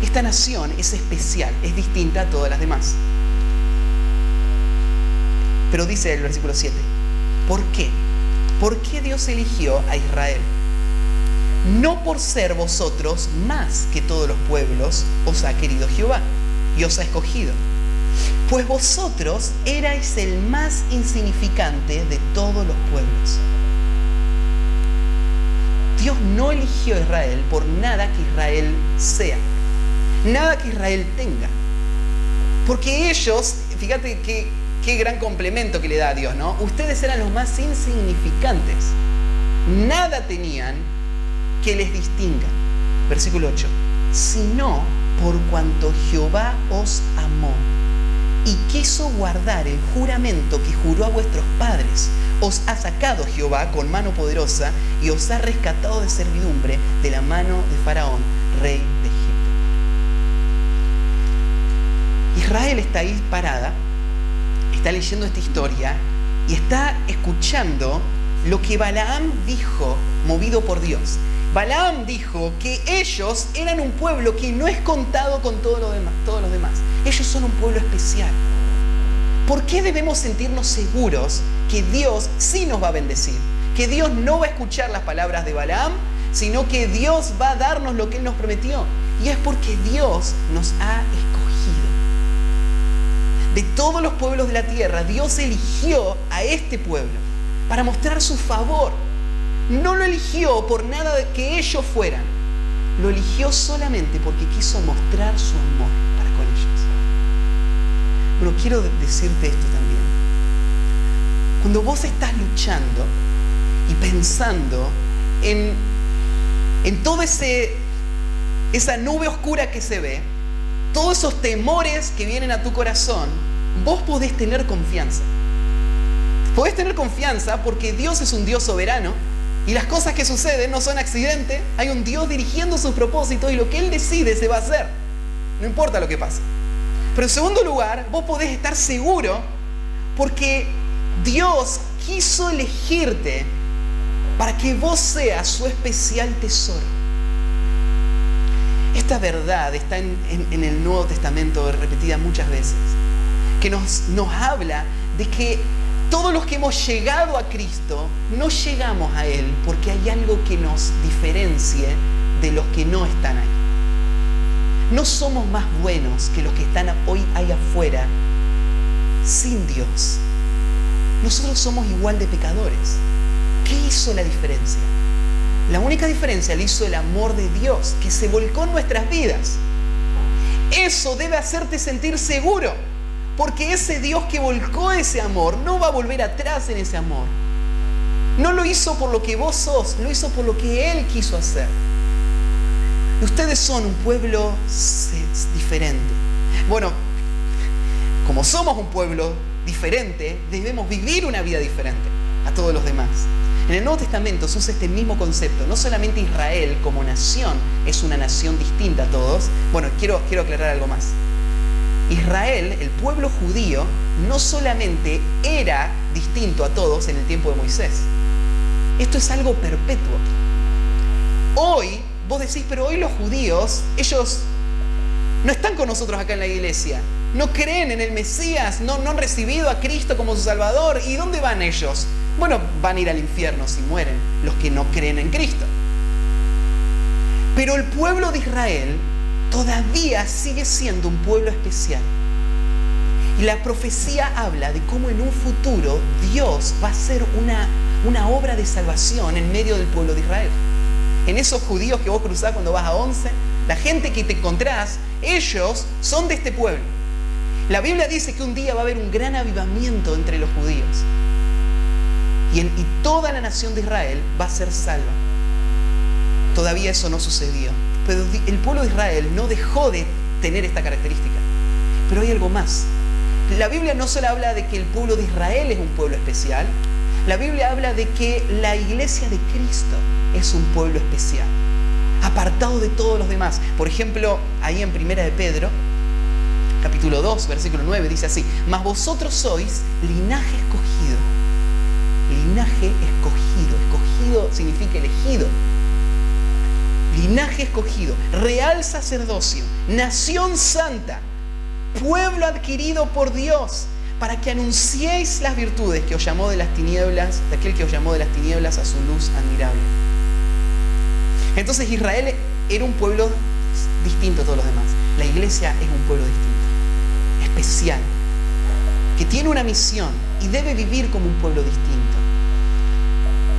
Speaker 1: Esta nación es especial, es distinta a todas las demás. Pero dice el versículo 7, ¿por qué? ¿Por qué Dios eligió a Israel? No por ser vosotros más que todos los pueblos os ha querido Jehová y os ha escogido, pues vosotros erais el más insignificante de todos los pueblos. Dios no eligió a Israel por nada que Israel sea, nada que Israel tenga. Porque ellos, fíjate qué gran complemento que le da a Dios, ¿no? Ustedes eran los más insignificantes. Nada tenían que les distinga. Versículo 8. Sino por cuanto Jehová os amó y quiso guardar el juramento que juró a vuestros padres, os ha sacado Jehová con mano poderosa y os ha rescatado de servidumbre de la mano de Faraón, rey de Egipto. Israel está ahí parada, está leyendo esta historia y está escuchando lo que Balaam dijo, movido por Dios. Balaam dijo que ellos eran un pueblo que no es contado con todos los demás. Ellos son un pueblo especial. ¿Por qué debemos sentirnos seguros que Dios sí nos va a bendecir? Que Dios no va a escuchar las palabras de Balaam, sino que Dios va a darnos lo que Él nos prometió. Y es porque Dios nos ha escogido. De todos los pueblos de la tierra, Dios eligió a este pueblo para mostrar su favor. No lo eligió por nada de que ellos fueran. Lo eligió solamente porque quiso mostrar su amor para con ellos. Bueno, quiero decirte esto también. Cuando vos estás luchando y pensando en toda esa nube oscura que se ve, todos esos temores que vienen a tu corazón, vos podés tener confianza. Podés tener confianza porque Dios es un Dios soberano y las cosas que suceden no son accidente. Hay un Dios dirigiendo sus propósitos y lo que Él decide se va a hacer. No importa lo que pase. Pero en segundo lugar, vos podés estar seguro porque Dios quiso elegirte para que vos seas su especial tesoro. Esta verdad está en el Nuevo Testamento repetida muchas veces, que nos habla de que todos los que hemos llegado a Cristo no llegamos a Él porque hay algo que nos diferencie de los que no están ahí. No somos más buenos que los que están hoy ahí afuera sin Dios. Nosotros somos igual de pecadores. ¿Qué hizo la diferencia? La única diferencia la hizo el amor de Dios que se volcó en nuestras vidas. Eso debe hacerte sentir seguro, porque ese Dios que volcó ese amor no va a volver atrás en ese amor. No lo hizo por lo que vos sos, lo hizo por lo que Él quiso hacer. Ustedes son un pueblo diferente. Bueno, como somos un pueblo diferente, debemos vivir una vida diferente a todos los demás. En el Nuevo Testamento se usa este mismo concepto. No solamente Israel como nación es una nación distinta a todos. Bueno, quiero aclarar algo más. Israel, el pueblo judío, no solamente era distinto a todos en el tiempo de Moisés. Esto es algo perpetuo. Hoy, vos decís, pero hoy los judíos, ellos no están con nosotros acá en la iglesia. No creen en el Mesías, no han recibido a Cristo como su Salvador. ¿Y dónde van ellos? Bueno, van a ir al infierno si mueren, los que no creen en Cristo. Pero el pueblo de Israel todavía sigue siendo un pueblo especial. Y la profecía habla de cómo en un futuro Dios va a hacer una obra de salvación en medio del pueblo de Israel. En esos judíos que vos cruzás cuando vas a 11, la gente que te encontrás, ellos son de este pueblo. La Biblia dice que un día va a haber un gran avivamiento entre los judíos. Y toda la nación de Israel va a ser salva. Todavía eso no sucedió. Pero el pueblo de Israel no dejó de tener esta característica. Pero hay algo más. La Biblia no solo habla de que el pueblo de Israel es un pueblo especial. La Biblia habla de que la iglesia de Cristo es un pueblo especial, apartado de todos los demás. Por ejemplo, ahí en 1 de Pedro, capítulo 2, versículo 9, dice así: mas vosotros sois linaje escogido. Linaje escogido. Escogido significa elegido. Linaje escogido, real sacerdocio, nación santa, pueblo adquirido por Dios, para que anunciéis las virtudes que os llamó de las tinieblas, de aquel que os llamó de las tinieblas a su luz admirable. Entonces Israel era un pueblo distinto a todos los demás. La iglesia es un pueblo distinto, especial, que tiene una misión y debe vivir como un pueblo distinto.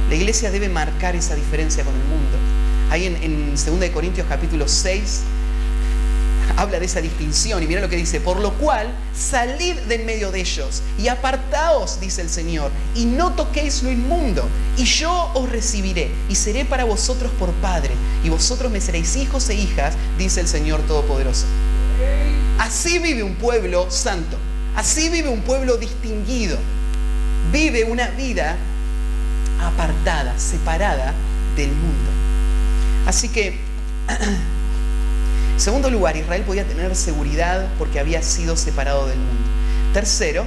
Speaker 1: La iglesia debe marcar esa diferencia con el mundo. Ahí en 2 de Corintios capítulo 6 habla de esa distinción y mira lo que dice: por lo cual salid de en medio de ellos y apartaos, dice el Señor, y no toquéis lo inmundo, y yo os recibiré y seré para vosotros por padre, y vosotros me seréis hijos e hijas, dice el Señor Todopoderoso. Así vive un pueblo santo, así vive un pueblo distinguido, vive una vida apartada, separada del mundo. Así que, en segundo lugar, Israel podía tener seguridad porque había sido separado del mundo. Tercero,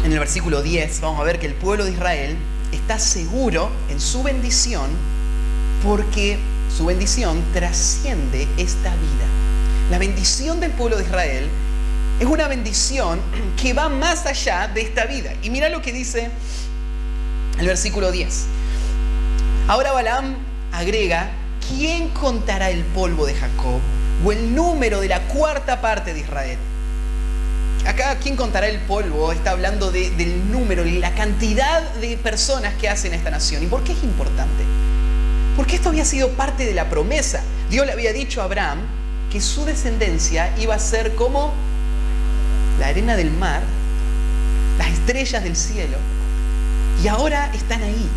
Speaker 1: en el versículo 10 vamos a ver que el pueblo de Israel está seguro en su bendición porque su bendición trasciende esta vida. La bendición del pueblo de Israel es una bendición que va más allá de esta vida. Y mira lo que dice el versículo 10. Ahora Balaam agrega: ¿quién contará el polvo de Jacob o el número de la cuarta parte de Israel? Acá, ¿quién contará el polvo? Está hablando del número y la cantidad de personas que hacen esta nación. ¿Y por qué es importante? Porque esto había sido parte de la promesa. Dios le había dicho a Abraham que su descendencia iba a ser como la arena del mar, las estrellas del cielo. Y ahora están ahí.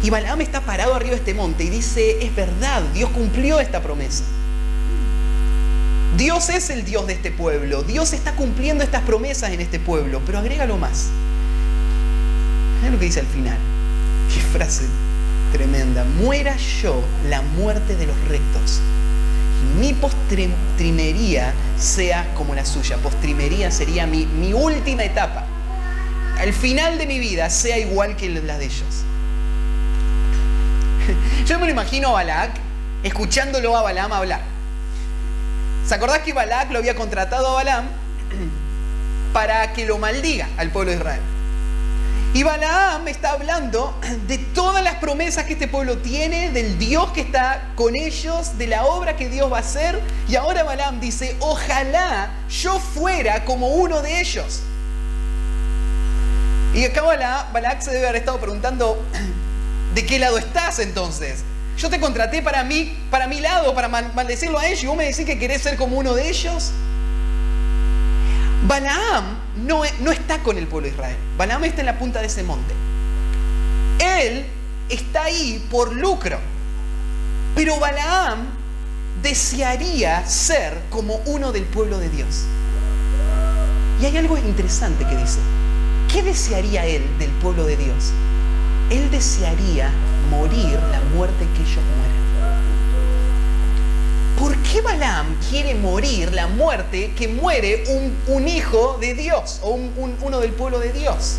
Speaker 1: Y Balaam está parado arriba de este monte y dice: es verdad, Dios cumplió esta promesa. Dios es el Dios de este pueblo. Dios está cumpliendo estas promesas en este pueblo. Pero agrégalo más. Mirá lo que dice al final. Qué frase tremenda. Muera yo la muerte de los rectos, y mi postrimería sea como la suya. Postrimería sería mi última etapa. Al final de mi vida sea igual que la de ellos. Yo me lo imagino a Balac escuchándolo a Balaam hablar. ¿Se acordás que Balac lo había contratado a Balaam para que lo maldiga al pueblo de Israel? Y Balaam está hablando de todas las promesas que este pueblo tiene, del Dios que está con ellos, de la obra que Dios va a hacer. Y ahora Balaam dice: ojalá yo fuera como uno de ellos. Y acá Balac se debe haber estado preguntando: ¿de qué lado estás entonces? Yo te contraté para mi lado, para maldecirlo a ellos, y vos me decís que querés ser como uno de ellos. Balaam no está con el pueblo de Israel. Balaam está en la punta de ese monte. Él está ahí por lucro. Pero Balaam desearía ser como uno del pueblo de Dios. Y hay algo interesante que dice. ¿Qué desearía él del pueblo de Dios? Él desearía morir la muerte que ellos mueren. ¿Por qué Balaam quiere morir la muerte que muere un hijo de Dios o uno del pueblo de Dios?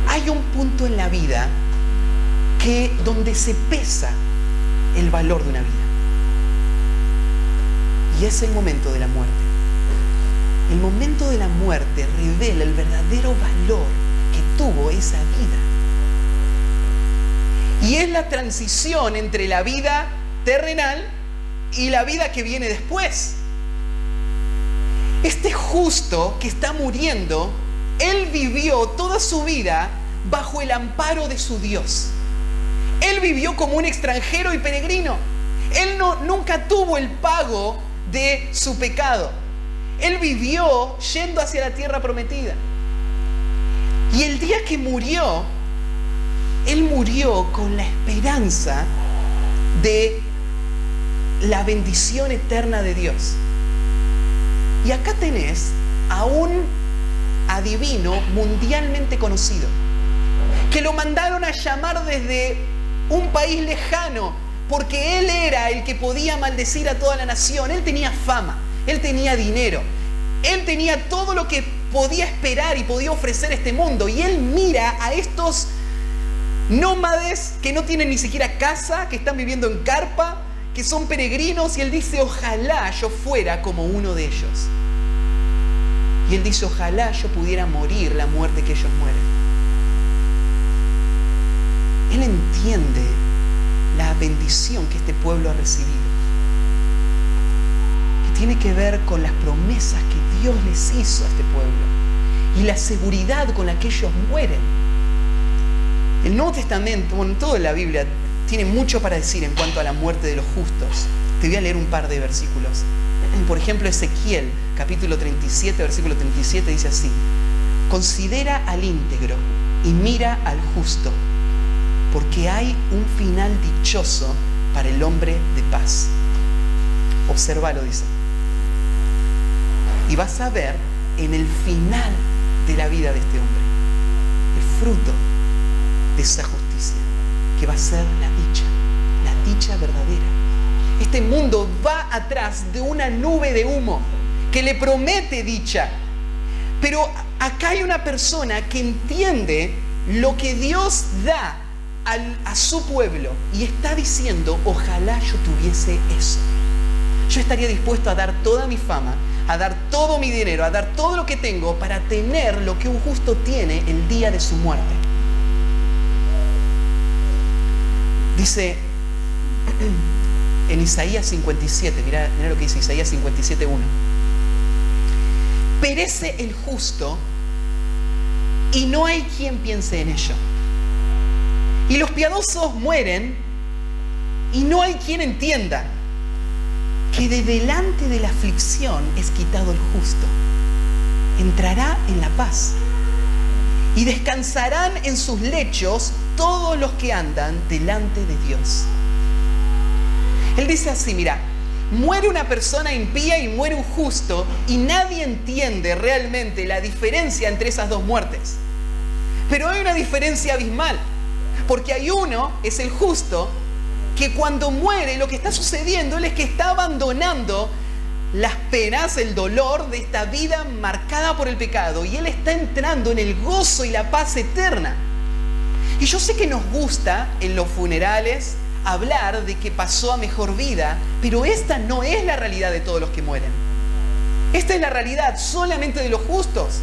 Speaker 1: Hay un punto en la vida donde se pesa el valor de una vida. Y es el momento de la muerte. El momento de la muerte revela el verdadero valor que tuvo esa vida. Y es la transición entre la vida terrenal y la vida que viene después. Este justo que está muriendo, él vivió toda su vida bajo el amparo de su Dios. Él vivió como un extranjero y peregrino. Él nunca tuvo el pago de su pecado. Él vivió yendo hacia la tierra prometida. Y el día que murió, él murió con la esperanza de la bendición eterna de Dios. Y acá tenés a un adivino mundialmente conocido, que lo mandaron a llamar desde un país lejano, porque él era el que podía maldecir a toda la nación. Él tenía fama, él tenía dinero, él tenía todo lo que podía esperar y podía ofrecer este mundo. Y él mira a estos nómades que no tienen ni siquiera casa, que están viviendo en carpa, que son peregrinos, y él dice: ojalá yo fuera como uno de ellos. Y él dice: ojalá yo pudiera morir la muerte que ellos mueren. Él entiende la bendición que este pueblo ha recibido, que tiene que ver con las promesas que Dios les hizo a este pueblo y la seguridad con la que ellos mueren. El Nuevo Testamento, bueno, toda la Biblia tiene mucho para decir en cuanto a la muerte de los justos. Te voy a leer un par de versículos. Por ejemplo, Ezequiel, capítulo 37, versículo 37, dice así: considera al íntegro y mira al justo, porque hay un final dichoso para el hombre de paz. Obsérvalo, dice. Y vas a ver en el final de la vida de este hombre el fruto de esa justicia, que va a ser la dicha verdadera. Este mundo va atrás de una nube de humo que le promete dicha. Pero acá hay una persona que entiende lo que Dios da a su pueblo y está diciendo: ojalá yo tuviese eso. Yo estaría dispuesto a dar toda mi fama, a dar todo mi dinero, a dar todo lo que tengo para tener lo que un justo tiene el día de su muerte. Dice en Isaías 57, mira lo que dice Isaías 57:1. Perece el justo y no hay quien piense en ello. Y los piadosos mueren y no hay quien entienda que de delante de la aflicción es quitado el justo. Entrará en la paz y descansarán en sus lechos todos los que andan delante de Dios. Él dice así: mira, muere una persona impía y muere un justo, y nadie entiende realmente la diferencia entre esas dos muertes. Pero hay una diferencia abismal, porque hay uno, es el justo, que cuando muere lo que está sucediendo es que está abandonando las penas, el dolor de esta vida marcada por el pecado, y él está entrando en el gozo y la paz eterna. Y yo sé que nos gusta en los funerales hablar de que pasó a mejor vida, pero esta no es la realidad de todos los que mueren. Esta es la realidad solamente de los justos.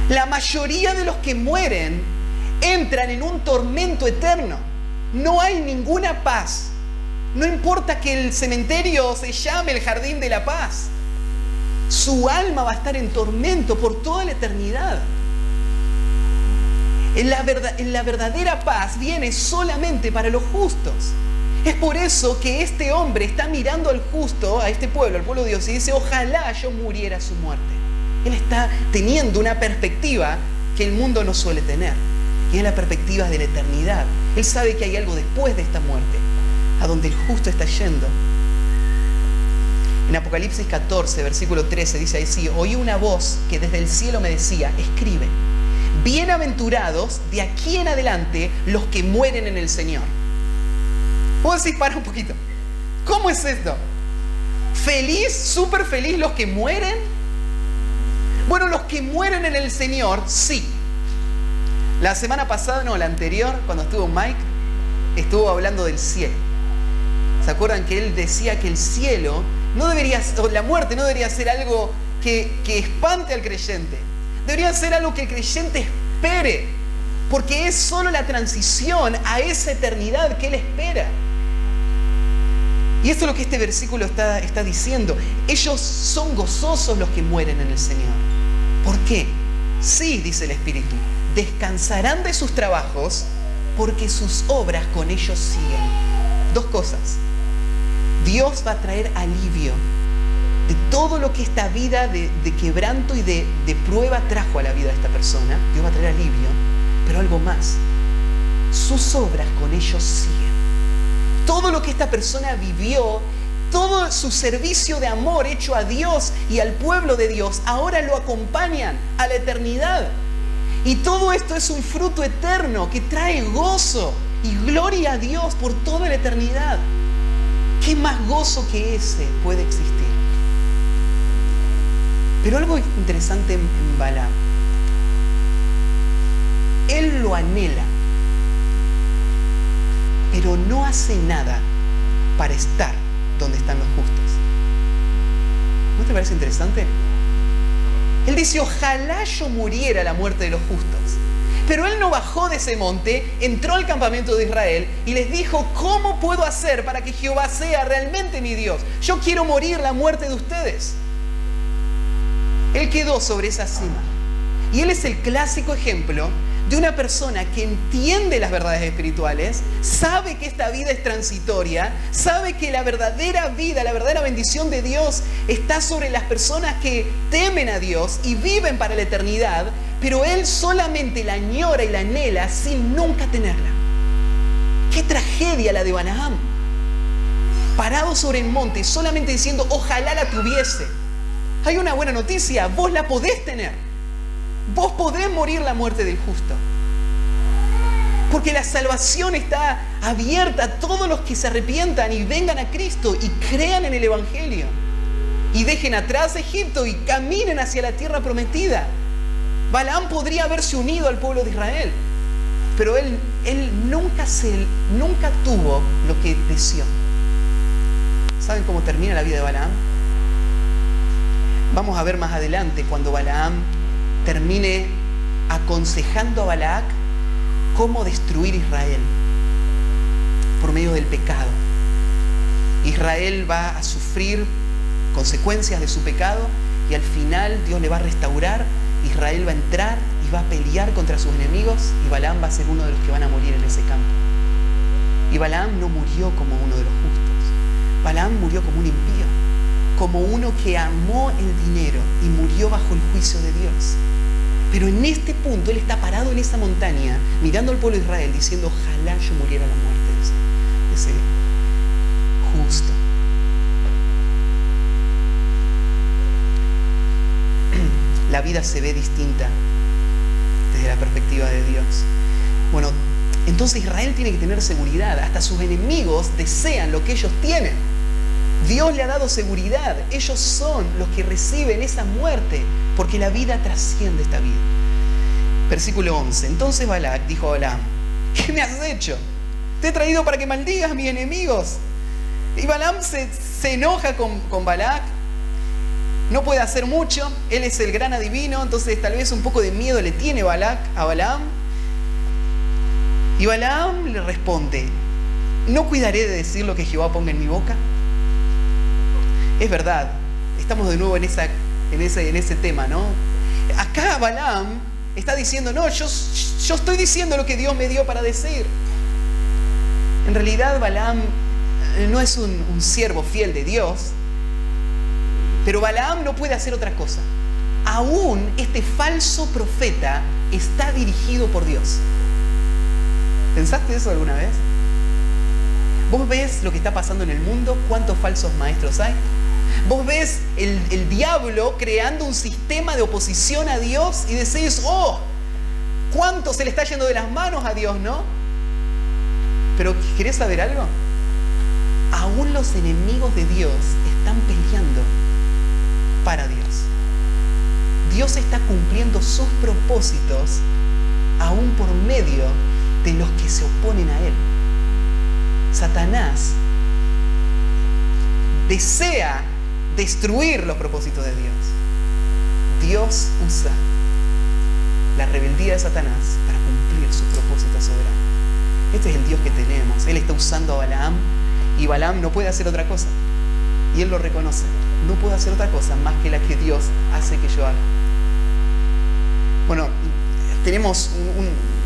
Speaker 1: La mayoría de los que mueren entran en un tormento eterno. No hay ninguna paz. No importa que el cementerio se llame el Jardín de la Paz. Su alma va a estar en tormento por toda la eternidad. La verdadera paz viene solamente para los justos. Es por eso que este hombre está mirando al justo, a este pueblo, al pueblo de Dios, y dice: ojalá yo muriera a su muerte. Él está teniendo una perspectiva que el mundo no suele tener, y es la perspectiva de la eternidad. Él sabe que hay algo después de esta muerte, a donde el justo está yendo. En Apocalipsis 14, versículo 13, dice así: oí una voz que desde el cielo me decía, escribe, bienaventurados de aquí en adelante los que mueren en el Señor. Vos decís, para un poquito, ¿cómo es esto? ¿Feliz, súper feliz los que mueren? Bueno, los que mueren en el Señor, sí. La semana pasada, no, la anterior, cuando estuvo Mike, estuvo hablando del cielo. ¿Se acuerdan que él decía que el cielo no debería, o la muerte no debería ser algo que espante al creyente? Debería ser algo que el creyente espere, porque es solo la transición a esa eternidad que él espera. Y esto es lo que este versículo está diciendo. Ellos son gozosos los que mueren en el Señor. ¿Por qué? Sí, dice el Espíritu, descansarán de sus trabajos porque sus obras con ellos siguen. Dos cosas. Dios va a traer alivio de todo lo que esta vida de quebranto y de prueba trajo a la vida de esta persona. Dios va a traer alivio, pero algo más. Sus obras con ellos siguen. Todo lo que esta persona vivió, todo su servicio de amor hecho a Dios y al pueblo de Dios, ahora lo acompañan a la eternidad. Y todo esto es un fruto eterno que trae gozo y gloria a Dios por toda la eternidad. ¿Qué más gozo que ese puede existir? Pero algo interesante en Balaam. Él lo anhela, pero no hace nada para estar donde están los justos. ¿No te parece interesante? Él dice, ojalá yo muriera a la muerte de los justos. Pero él no bajó de ese monte, entró al campamento de Israel y les dijo, ¿cómo puedo hacer para que Jehová sea realmente mi Dios? Yo quiero morir la muerte de ustedes. Él quedó sobre esa cima. Y él es el clásico ejemplo de una persona que entiende las verdades espirituales, sabe que esta vida es transitoria, sabe que la verdadera vida, la verdadera bendición de Dios está sobre las personas que temen a Dios y viven para la eternidad, pero él solamente la añora y la anhela sin nunca tenerla. ¡Qué tragedia la de Balaam! Parado sobre el monte, solamente diciendo, ojalá la tuviese. Hay una buena noticia, vos la podés tener. Vos podés morir la muerte del justo. Porque la salvación está abierta a todos los que se arrepientan y vengan a Cristo y crean en el Evangelio. Y dejen atrás Egipto y caminen hacia la tierra prometida. Balaam podría haberse unido al pueblo de Israel. Pero él nunca tuvo lo que deseó. ¿Saben cómo termina la vida de Balaam? Vamos a ver más adelante cuando Balaam termine aconsejando a Balac cómo destruir Israel por medio del pecado. Israel va a sufrir consecuencias de su pecado y al final Dios le va a restaurar. Israel va a entrar y va a pelear contra sus enemigos y Balaam va a ser uno de los que van a morir en ese campo. Y Balaam no murió como uno de los justos. Balaam murió como un impío, como uno que amó el dinero y murió bajo el juicio de Dios. Pero en este punto él está parado en esa montaña mirando al pueblo de Israel diciendo, ojalá yo muriera a la muerte de ese justo. La vida se ve distinta desde la perspectiva de Dios. Bueno, entonces Israel tiene que tener seguridad. Hasta sus enemigos desean lo que ellos tienen. Dios le ha dado seguridad. Ellos son los que reciben esa muerte, porque la vida trasciende esta vida. Versículo 11. Entonces Balac dijo a Balaam, ¿qué me has hecho? Te he traído para que maldigas a mis enemigos. Y Balaam se enoja con Balac. No puede hacer mucho. Él es el gran adivino, entonces tal vez un poco de miedo le tiene Balac a Balaam. Y Balaam le responde, ¿no cuidaré de decir lo que Jehová ponga en mi boca? Es verdad, estamos de nuevo en ese tema, ¿no? Acá Balaam está diciendo, no, yo estoy diciendo lo que Dios me dio para decir. En realidad Balaam no es un siervo fiel de Dios, pero Balaam no puede hacer otra cosa. Aún este falso profeta está dirigido por Dios. ¿Pensaste eso alguna vez? ¿Vos ves lo que está pasando en el mundo? ¿Cuántos falsos maestros hay? Vos ves el diablo creando un sistema de oposición a Dios y decís, oh, cuánto se le está yendo de las manos a Dios, ¿no? Pero ¿querés saber algo? Aún los enemigos de Dios están peleando para Dios. Dios está cumpliendo sus propósitos aún por medio de los que se oponen a Él. Satanás desea destruir los propósitos de Dios. Dios usa la rebeldía de Satanás para cumplir sus propósitos soberanos. Este es el Dios que tenemos. Él está usando a Balaam y Balaam no puede hacer otra cosa. Y él lo reconoce. No puedo hacer otra cosa más que la que Dios hace que yo haga. Bueno, tenemos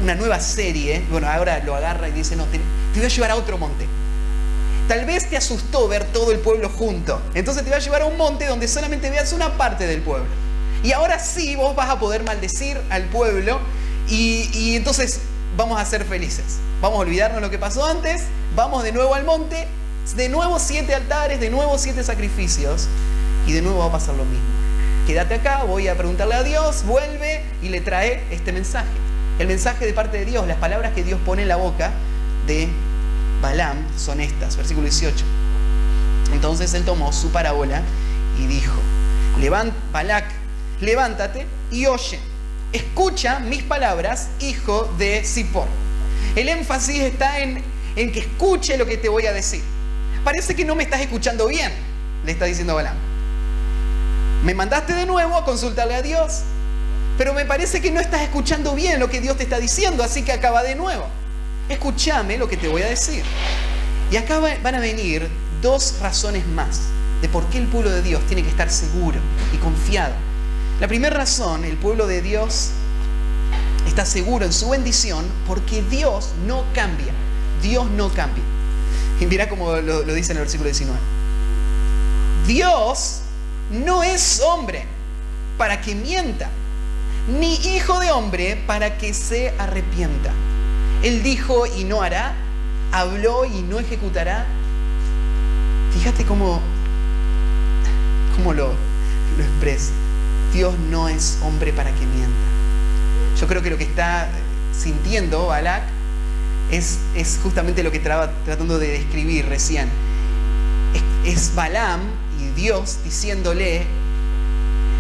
Speaker 1: una nueva serie. Bueno, ahora lo agarra y dice, no, te voy a llevar a otro monte. Tal vez te asustó ver todo el pueblo junto. Entonces te voy a llevar a un monte donde solamente veas una parte del pueblo. Y ahora sí vos vas a poder maldecir al pueblo y entonces vamos a ser felices. Vamos a olvidarnos lo que pasó antes. Vamos de nuevo al monte. De nuevo 7 altares, de nuevo 7 sacrificios. Y de nuevo va a pasar lo mismo. Quédate acá, voy a preguntarle a Dios, vuelve y le trae este mensaje. El mensaje de parte de Dios, las palabras que Dios pone en la boca de Balaam son estas, versículo 18. Entonces él tomó su parábola y dijo, Balac, levántate y oye, escucha mis palabras, hijo de Zippor. El énfasis está en que escuche lo que te voy a decir. Parece que no me estás escuchando bien, le está diciendo Balaam. Me mandaste de nuevo a consultarle a Dios, pero me parece que no estás escuchando bien lo que Dios te está diciendo, así que acaba de nuevo. Escúchame lo que te voy a decir. Y acá van a venir 2 razones más de por qué el pueblo de Dios tiene que estar seguro y confiado. La primera razón, el pueblo de Dios está seguro en su bendición porque Dios no cambia. Dios no cambia. Y mira cómo lo dice en el versículo 19. Dios no es hombre para que mienta, ni hijo de hombre para que se arrepienta. Él dijo y no hará, habló y no ejecutará. Fíjate cómo lo expresa. Dios no es hombre para que mienta. Yo creo que lo que está sintiendo Balac es justamente lo que estaba tratando de describir recién. Es Balaam y Dios diciéndole,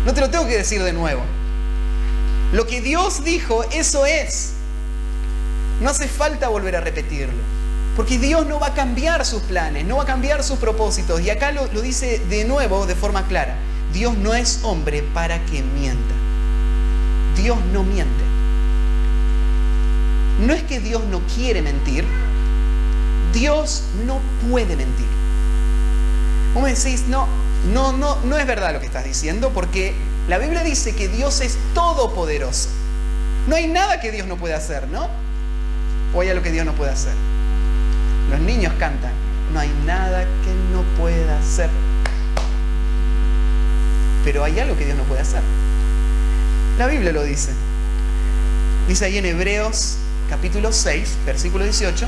Speaker 1: no te lo tengo que decir de nuevo. Lo que Dios dijo, eso es. No hace falta volver a repetirlo. Porque Dios no va a cambiar sus planes, no va a cambiar sus propósitos. Y acá lo dice de nuevo de forma clara. Dios no es hombre para que mienta. Dios no miente. No es que Dios no quiere mentir. Dios no puede mentir. Vos me decís, no es verdad lo que estás diciendo, porque la Biblia dice que Dios es todopoderoso. No hay nada que Dios no pueda hacer, ¿no? O hay algo que Dios no puede hacer. Los niños cantan, no hay nada que no pueda hacer. Pero hay algo que Dios no puede hacer. La Biblia lo dice. Dice ahí en Hebreos capítulo 6, versículo 18.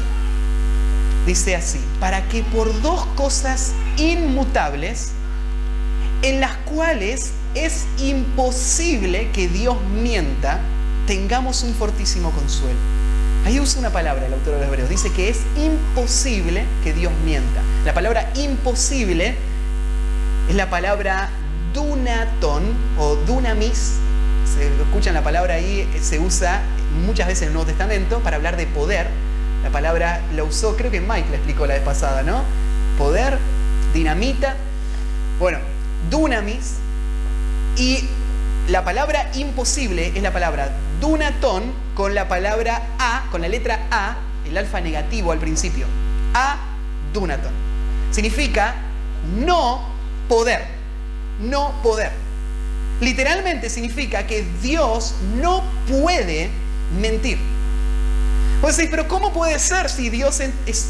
Speaker 1: Dice así, para que por 2 cosas inmutables, en las cuales es imposible que Dios mienta, tengamos un fortísimo consuelo. Ahí usa una palabra el autor de los Hebreos. Dice que es imposible que Dios mienta. La palabra imposible es la palabra dunaton o dunamis. Se escuchan la palabra ahí, se usa muchas veces en el Nuevo Testamento para hablar de poder. La palabra la usó, creo que Mike la explicó la vez pasada, ¿no? Poder, dinamita. Bueno, dunamis. Y la palabra imposible es la palabra dunaton con la palabra A, con la letra A, el alfa negativo al principio. A, dunaton. Significa no poder. No poder. Literalmente significa que Dios no puede mentir. Vos decís, pero ¿cómo puede ser si Dios es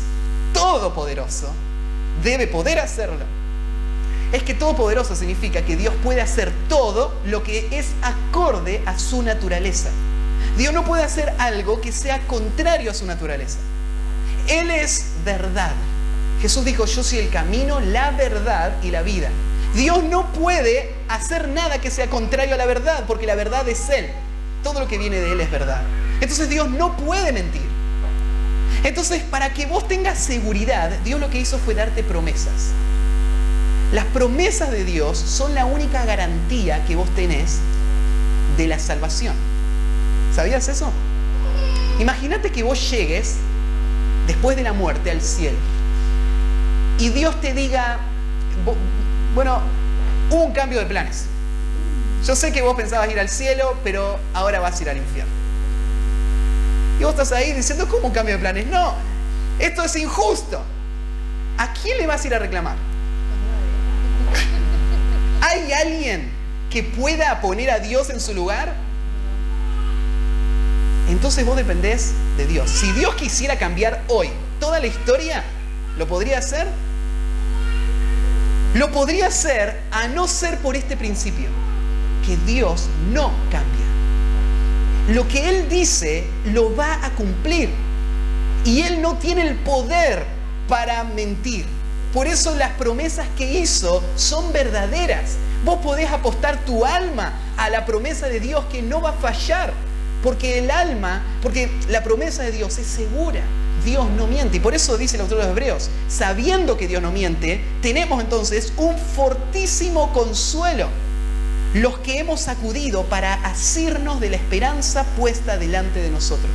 Speaker 1: todopoderoso? Debe poder hacerlo. Es que todopoderoso significa que Dios puede hacer todo lo que es acorde a su naturaleza. Dios no puede hacer algo que sea contrario a su naturaleza. Él es verdad. Jesús dijo, yo soy el camino, la verdad y la vida. Dios no puede hacer nada que sea contrario a la verdad, porque la verdad es Él. Todo lo que viene de Él es verdad. Entonces Dios no puede mentir. Entonces, para que vos tengas seguridad, Dios lo que hizo fue darte promesas. Las promesas de Dios son la única garantía que vos tenés de la salvación. ¿Sabías eso? Imagínate que vos llegues después de la muerte al cielo y Dios te diga, bueno, hubo un cambio de planes. Yo sé que vos pensabas ir al cielo, pero ahora vas a ir al infierno. Y vos estás ahí diciendo, ¿cómo un cambio de planes? No, esto es injusto. ¿A quién le vas a ir a reclamar? ¿Hay alguien que pueda poner a Dios en su lugar? Entonces vos dependés de Dios. Si Dios quisiera cambiar hoy toda la historia, ¿lo podría hacer? Lo podría hacer, a no ser por este principio, que Dios no cambia. Lo que Él dice lo va a cumplir. Y Él no tiene el poder para mentir. Por eso las promesas que hizo son verdaderas. Vos podés apostar tu alma a la promesa de Dios que no va a fallar. Porque la promesa de Dios es segura. Dios no miente. Y por eso dice el autor de los Hebreos, sabiendo que Dios no miente, tenemos entonces un fortísimo consuelo. Los que hemos acudido para asirnos de la esperanza puesta delante de nosotros.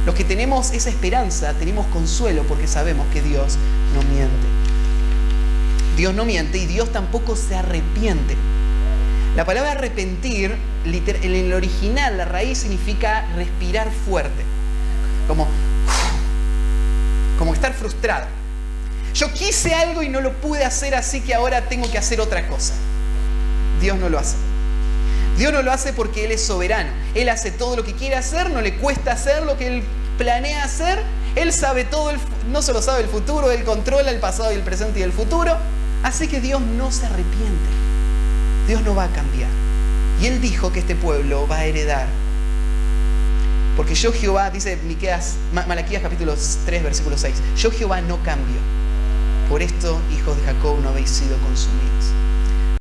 Speaker 1: Los que tenemos esa esperanza, tenemos consuelo porque sabemos que Dios no miente. Dios no miente y Dios tampoco se arrepiente. La palabra arrepentir, en el original, la raíz significa respirar fuerte. Como estar frustrado. Yo quise algo y no lo pude hacer, así que ahora tengo que hacer otra cosa. Dios no lo hace. Dios no lo hace porque Él es soberano. Él hace todo lo que quiere hacer, no le cuesta hacer lo que Él planea hacer. Él sabe todo, no solo sabe el futuro, Él controla el pasado y el presente y el futuro. Así que Dios no se arrepiente. Dios no va a cambiar. Y Él dijo que este pueblo va a heredar. Porque yo Jehová, dice Malaquías capítulo 3, versículo 6, yo Jehová no cambio. Por esto, hijos de Jacob, no habéis sido consumidos.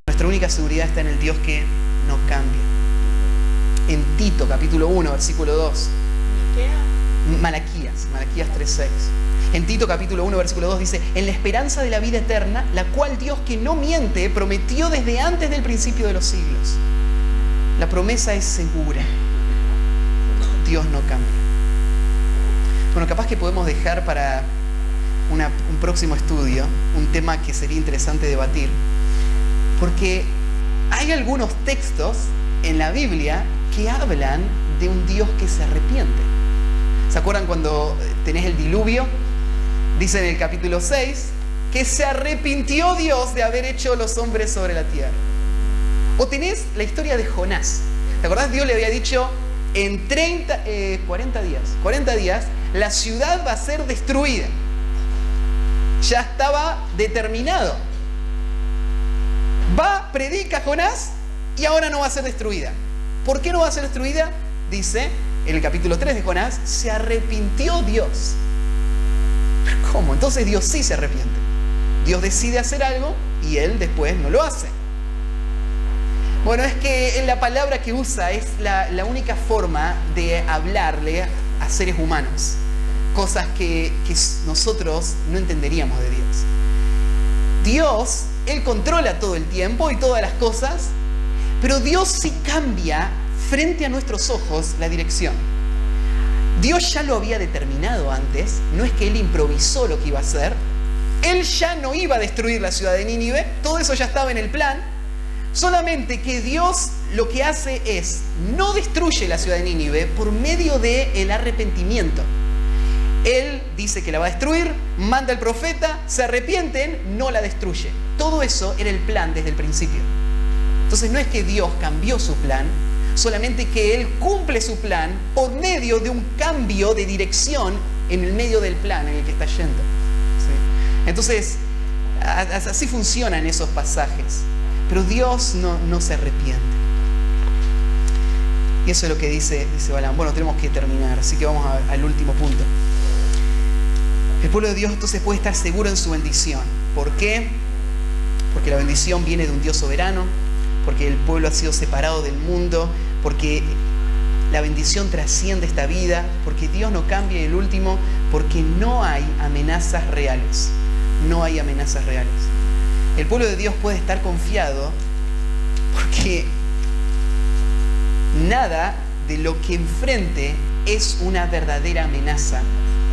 Speaker 1: Nuestra única seguridad está en el Dios que no cambia. En Tito capítulo 1, versículo 2. Malaquías 3:6. En Tito capítulo 1, versículo 2 dice, en la esperanza de la vida eterna, la cual Dios que no miente prometió desde antes del principio de los siglos. La promesa es segura. Dios no cambia. Bueno, capaz que podemos dejar para un próximo estudio un tema que sería interesante debatir, porque hay algunos textos en la Biblia que hablan de un Dios que se arrepiente. ¿Se acuerdan cuando tenés el diluvio? Dice en el capítulo 6 que se arrepintió Dios de haber hecho los hombres sobre la tierra. O tenés la historia de Jonás. ¿Te acordás? Dios le había dicho, en 40 días, la ciudad va a ser destruida. Ya estaba determinado. Predica Jonás y ahora no va a ser destruida. ¿Por qué no va a ser destruida? Dice en el capítulo 3 de Jonás, se arrepintió Dios. ¿Pero cómo? Entonces Dios sí se arrepiente. Dios decide hacer algo y Él después no lo hace. Bueno, es que en la palabra que usa es la única forma de hablarle a seres humanos. Cosas que nosotros no entenderíamos de Dios. Dios, Él controla todo el tiempo y todas las cosas, pero Dios sí cambia frente a nuestros ojos la dirección. Dios ya lo había determinado antes, no es que Él improvisó lo que iba a hacer. Él ya no iba a destruir la ciudad de Nínive, todo eso ya estaba en el plan. Solamente que Dios lo que hace es, no destruye la ciudad de Nínive por medio del arrepentimiento. Él dice que la va a destruir, manda al profeta, se arrepienten, no la destruye. Todo eso era el plan desde el principio. Entonces no es que Dios cambió su plan, solamente que Él cumple su plan por medio de un cambio de dirección en el medio del plan en el que está yendo. ¿Sí? Entonces, así funcionan esos pasajes. Pero Dios no se arrepiente. Y eso es lo que dice Balaam. Bueno, tenemos que terminar, así que vamos al último punto. El pueblo de Dios entonces puede estar seguro en su bendición. ¿Por qué? porque la bendición viene de un Dios soberano, porque el pueblo ha sido separado del mundo, porque la bendición trasciende esta vida, porque Dios no cambia. Y el último, porque no hay amenazas reales. No hay amenazas reales. El pueblo de Dios puede estar confiado porque nada de lo que enfrente es una verdadera amenaza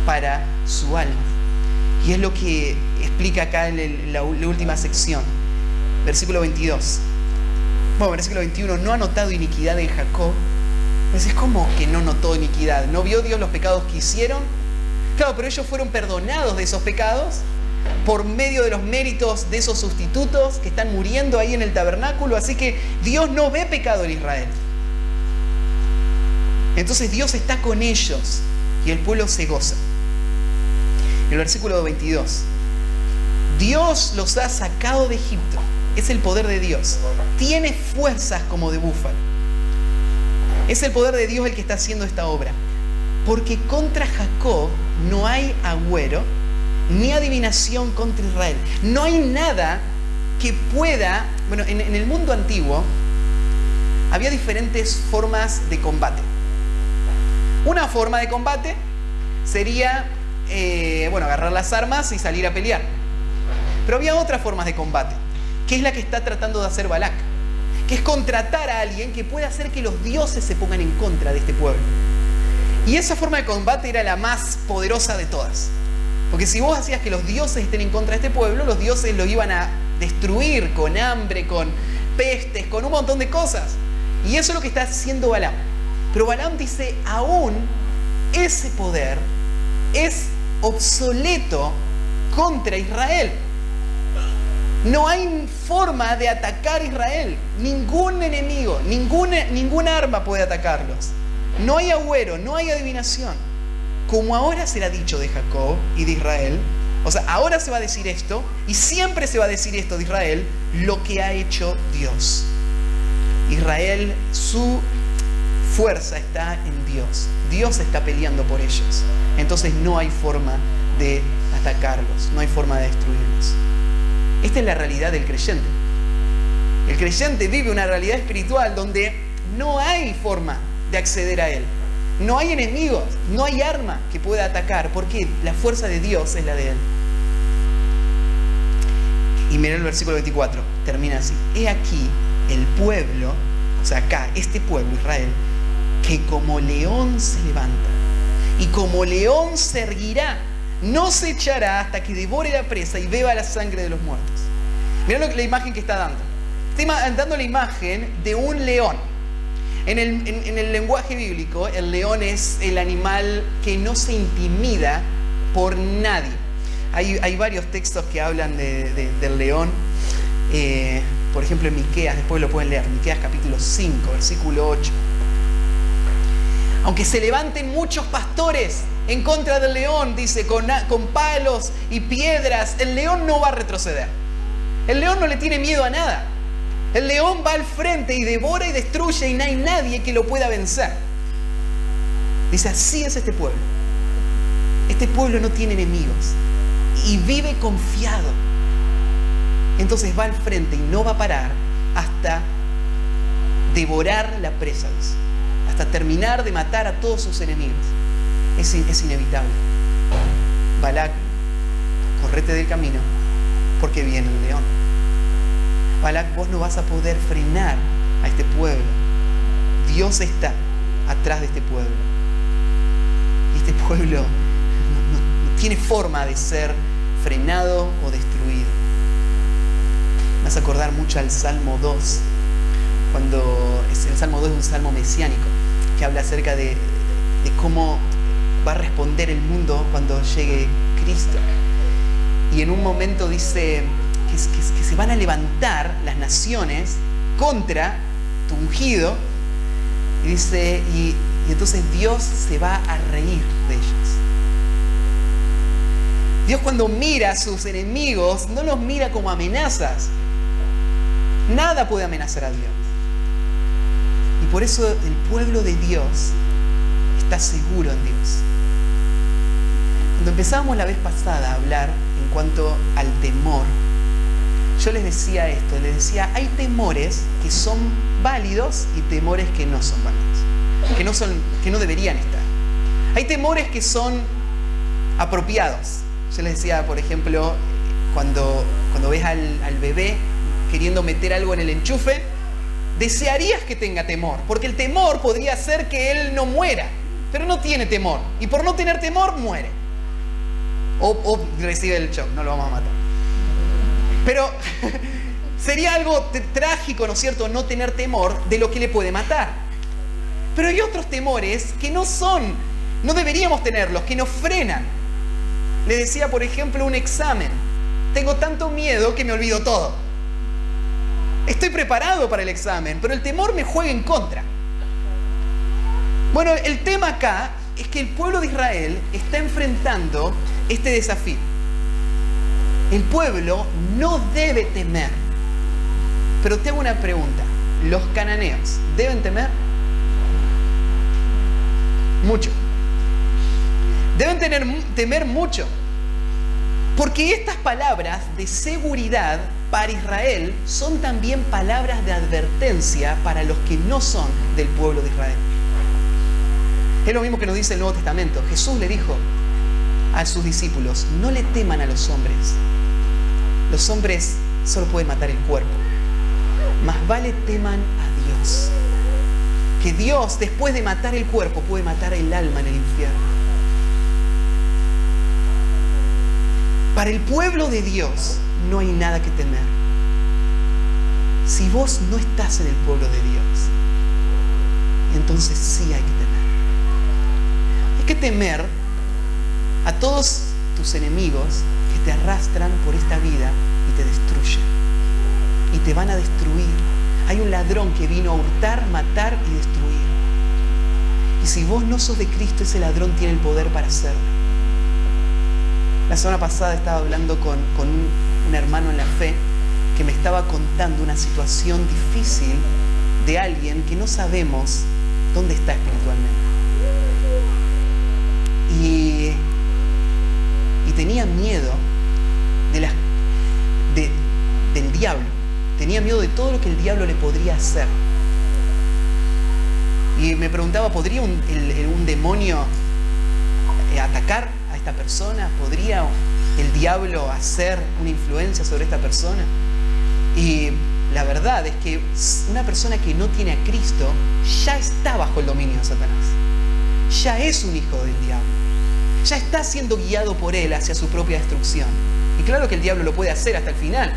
Speaker 1: para su alma. Y es lo que explica acá en la última sección, versículo 22. Bueno, versículo 21, no ha notado iniquidad en Jacob. Es como que no notó iniquidad. ¿No vio Dios los pecados que hicieron? Claro, pero ellos fueron perdonados de esos pecados por medio de los méritos de esos sustitutos que están muriendo ahí en el tabernáculo. Así que Dios no ve pecado en Israel. Entonces Dios está con ellos y el pueblo se goza. El versículo 22. Dios los ha sacado de Egipto. Es el poder de Dios. Tiene fuerzas como de búfalo. Es el poder de Dios el que está haciendo esta obra. Porque contra Jacob no hay agüero ni adivinación contra Israel. No hay nada que pueda... Bueno, en el mundo antiguo había diferentes formas de combate. Una forma de combate sería, agarrar las armas y salir a pelear. Pero había otras formas de combate, que es la que está tratando de hacer Balac, que es contratar a alguien que pueda hacer que los dioses se pongan en contra de este pueblo. Y esa forma de combate era la más poderosa de todas. Porque si vos hacías que los dioses estén en contra de este pueblo, los dioses lo iban a destruir con hambre, con pestes, con un montón de cosas. Y eso es lo que está haciendo Balaam. Pero Balaam dice, aún ese poder es obsoleto contra Israel. No hay forma de atacar a Israel. Ningún enemigo, ninguna arma puede atacarlos. No hay agüero, no hay adivinación. Como ahora será dicho de Jacob y de Israel, o sea, ahora se va a decir esto, y siempre se va a decir esto de Israel, lo que ha hecho Dios. Israel, su fuerza está en Dios. Dios está peleando por ellos. Entonces no hay forma de atacarlos, no hay forma de destruirlos. Esta es la realidad del creyente. El creyente vive una realidad espiritual donde no hay forma de acceder a Él. No hay enemigos, no hay arma que pueda atacar, porque la fuerza de Dios es la de Él. Y mirá el versículo 24, termina así. He aquí el pueblo, o sea acá, este pueblo, Israel, que como león se levanta y como león se erguirá, no se echará hasta que devore la presa y beba la sangre de los muertos. Mirá la imagen que está dando. Está dando la imagen de un león. En el lenguaje bíblico, el león es el animal que no se intimida por nadie. Hay varios textos que hablan del león. Por ejemplo, en Miqueas, después lo pueden leer. Miqueas capítulo 5, versículo 8. Aunque se levanten muchos pastores en contra del león, dice, con palos y piedras, el león no va a retroceder. El león no le tiene miedo a nada. El león va al frente y devora y destruye y no hay nadie que lo pueda vencer. Dice, así es este pueblo. Este pueblo no tiene enemigos y vive confiado. Entonces va al frente y no va a parar hasta devorar la presa, dice, hasta terminar de matar a todos sus enemigos. Es inevitable. Balac, correte del camino, porque viene el león. Balac, vos no vas a poder frenar a este pueblo. Dios está atrás de este pueblo. Y este pueblo no tiene forma de ser frenado o destruido. Me hace acordar mucho al Salmo 2, cuando el Salmo 2 es un salmo mesiánico, que habla acerca de cómo va a responder el mundo cuando llegue Cristo. Y en un momento dice que se van a levantar las naciones contra tu ungido. Y dice, y entonces Dios se va a reír de ellos. Dios, cuando mira a sus enemigos, no los mira como amenazas. Nada puede amenazar a Dios. Y por eso el pueblo de Dios está seguro en Dios. Cuando empezamos la vez pasada a hablar en cuanto al temor, yo les decía esto, les decía, hay temores que son válidos y temores que no son válidos, que no deberían estar. Hay temores que son apropiados. Yo les decía, por ejemplo, cuando ves al bebé queriendo meter algo en el enchufe, desearías que tenga temor, porque el temor podría hacer que él no muera, pero no tiene temor, y por no tener temor muere. O recibe el shock, no lo vamos a matar. Pero sería algo trágico, ¿no es cierto?, no tener temor de lo que le puede matar. Pero hay otros temores que no deberíamos tenerlos, que nos frenan. Les decía, por ejemplo, un examen. Tengo tanto miedo que me olvido todo. Estoy preparado para el examen, pero el temor me juega en contra. Bueno, el tema acá es que el pueblo de Israel está enfrentando este desafío. El pueblo no debe temer. Pero te hago una pregunta. ¿Los cananeos deben temer? Mucho. Deben temer mucho. Porque estas palabras de seguridad para Israel son también palabras de advertencia para los que no son del pueblo de Israel. Es lo mismo que nos dice el Nuevo Testamento. Jesús le dijo a sus discípulos, no le teman a los hombres. Los hombres solo pueden matar el cuerpo. Más vale teman a Dios. Que Dios, después de matar el cuerpo, puede matar el alma en el infierno. Para el pueblo de Dios no hay nada que temer. Si vos no estás en el pueblo de Dios, entonces sí hay que temer. Hay que temer a todos tus enemigos que te arrastran por esta vida y te destruyen. Y te van a destruir. Hay un ladrón que vino a hurtar, matar y destruir. Y si vos no sos de Cristo, ese ladrón tiene el poder para hacerlo. La semana pasada estaba hablando con un hermano en la fe que me estaba contando una situación difícil de alguien que no sabemos dónde está espiritualmente. Y tenía miedo del diablo. Tenía miedo de todo lo que el diablo le podría hacer. Y me preguntaba, ¿podría un demonio atacar a esta persona? ¿Podría el diablo hacer una influencia sobre esta persona? Y la verdad es que una persona que no tiene a Cristo ya está bajo el dominio de Satanás. Ya es un hijo del diablo. Ya está siendo guiado por él hacia su propia destrucción. Y claro que el diablo lo puede hacer hasta el final.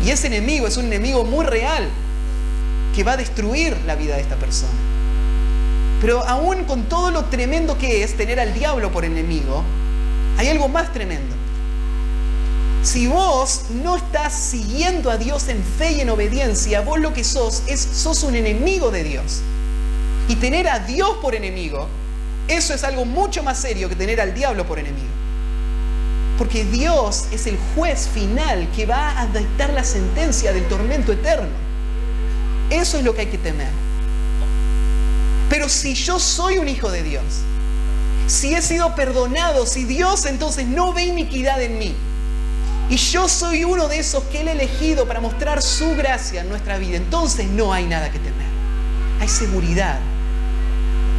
Speaker 1: Y ese enemigo es un enemigo muy real que va a destruir la vida de esta persona. Pero aún con todo lo tremendo que es tener al diablo por enemigo, hay algo más tremendo. Si vos no estás siguiendo a Dios en fe y en obediencia, vos lo que sos un enemigo de Dios. Y tener a Dios por enemigo, eso es algo mucho más serio que tener al diablo por enemigo. Porque Dios es el juez final que va a dictar la sentencia del tormento eterno. Eso es lo que hay que temer. Pero si yo soy un hijo de Dios, si he sido perdonado, si Dios entonces no ve iniquidad en mí, y yo soy uno de esos que Él ha elegido para mostrar su gracia en nuestra vida, entonces no hay nada que temer. Hay seguridad.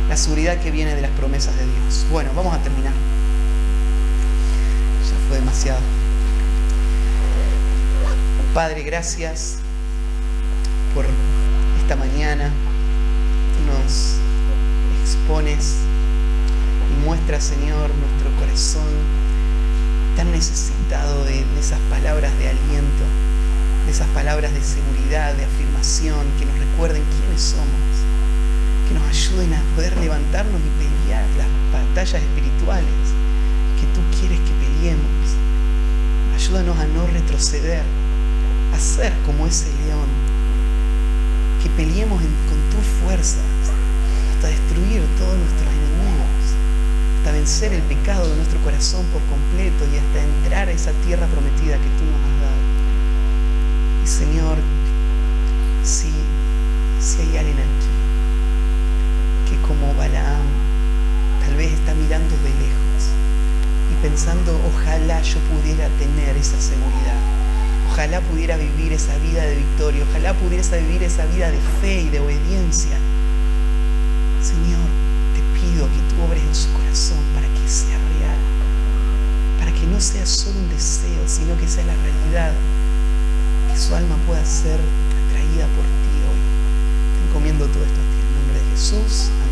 Speaker 1: La seguridad que viene de las promesas de Dios. Bueno, vamos a terminar. Ya fue demasiado. Padre, gracias por esta mañana. Nos expones y muestras, Señor, nuestro corazón tan necesitado de esas palabras de aliento, de esas palabras de seguridad, de afirmación, que nos recuerden quiénes somos, que nos ayuden a poder levantarnos y pelear las batallas espirituales que tú quieres que peleemos. Ayúdanos a no retroceder, a ser como ese león, que peleemos con tus fuerzas hasta destruir todos nuestros enemigos, hasta vencer el pecado de nuestro corazón por completo y hasta entrar a esa tierra prometida que tú nos has dado. Y Señor, si hay alguien aquí que como Balaam tal vez está mirando de lejos y pensando, ojalá yo pudiera tener esa seguridad, Ojalá pudiera vivir esa vida de victoria, ojalá pudiera vivir esa vida de fe y de obediencia. Señor, te pido que tú obres en su corazón para que sea real, para que no sea solo un deseo, sino que sea la realidad, que su alma pueda ser atraída por ti hoy. Te encomiendo todo esto a ti, en nombre de Jesús. Amén.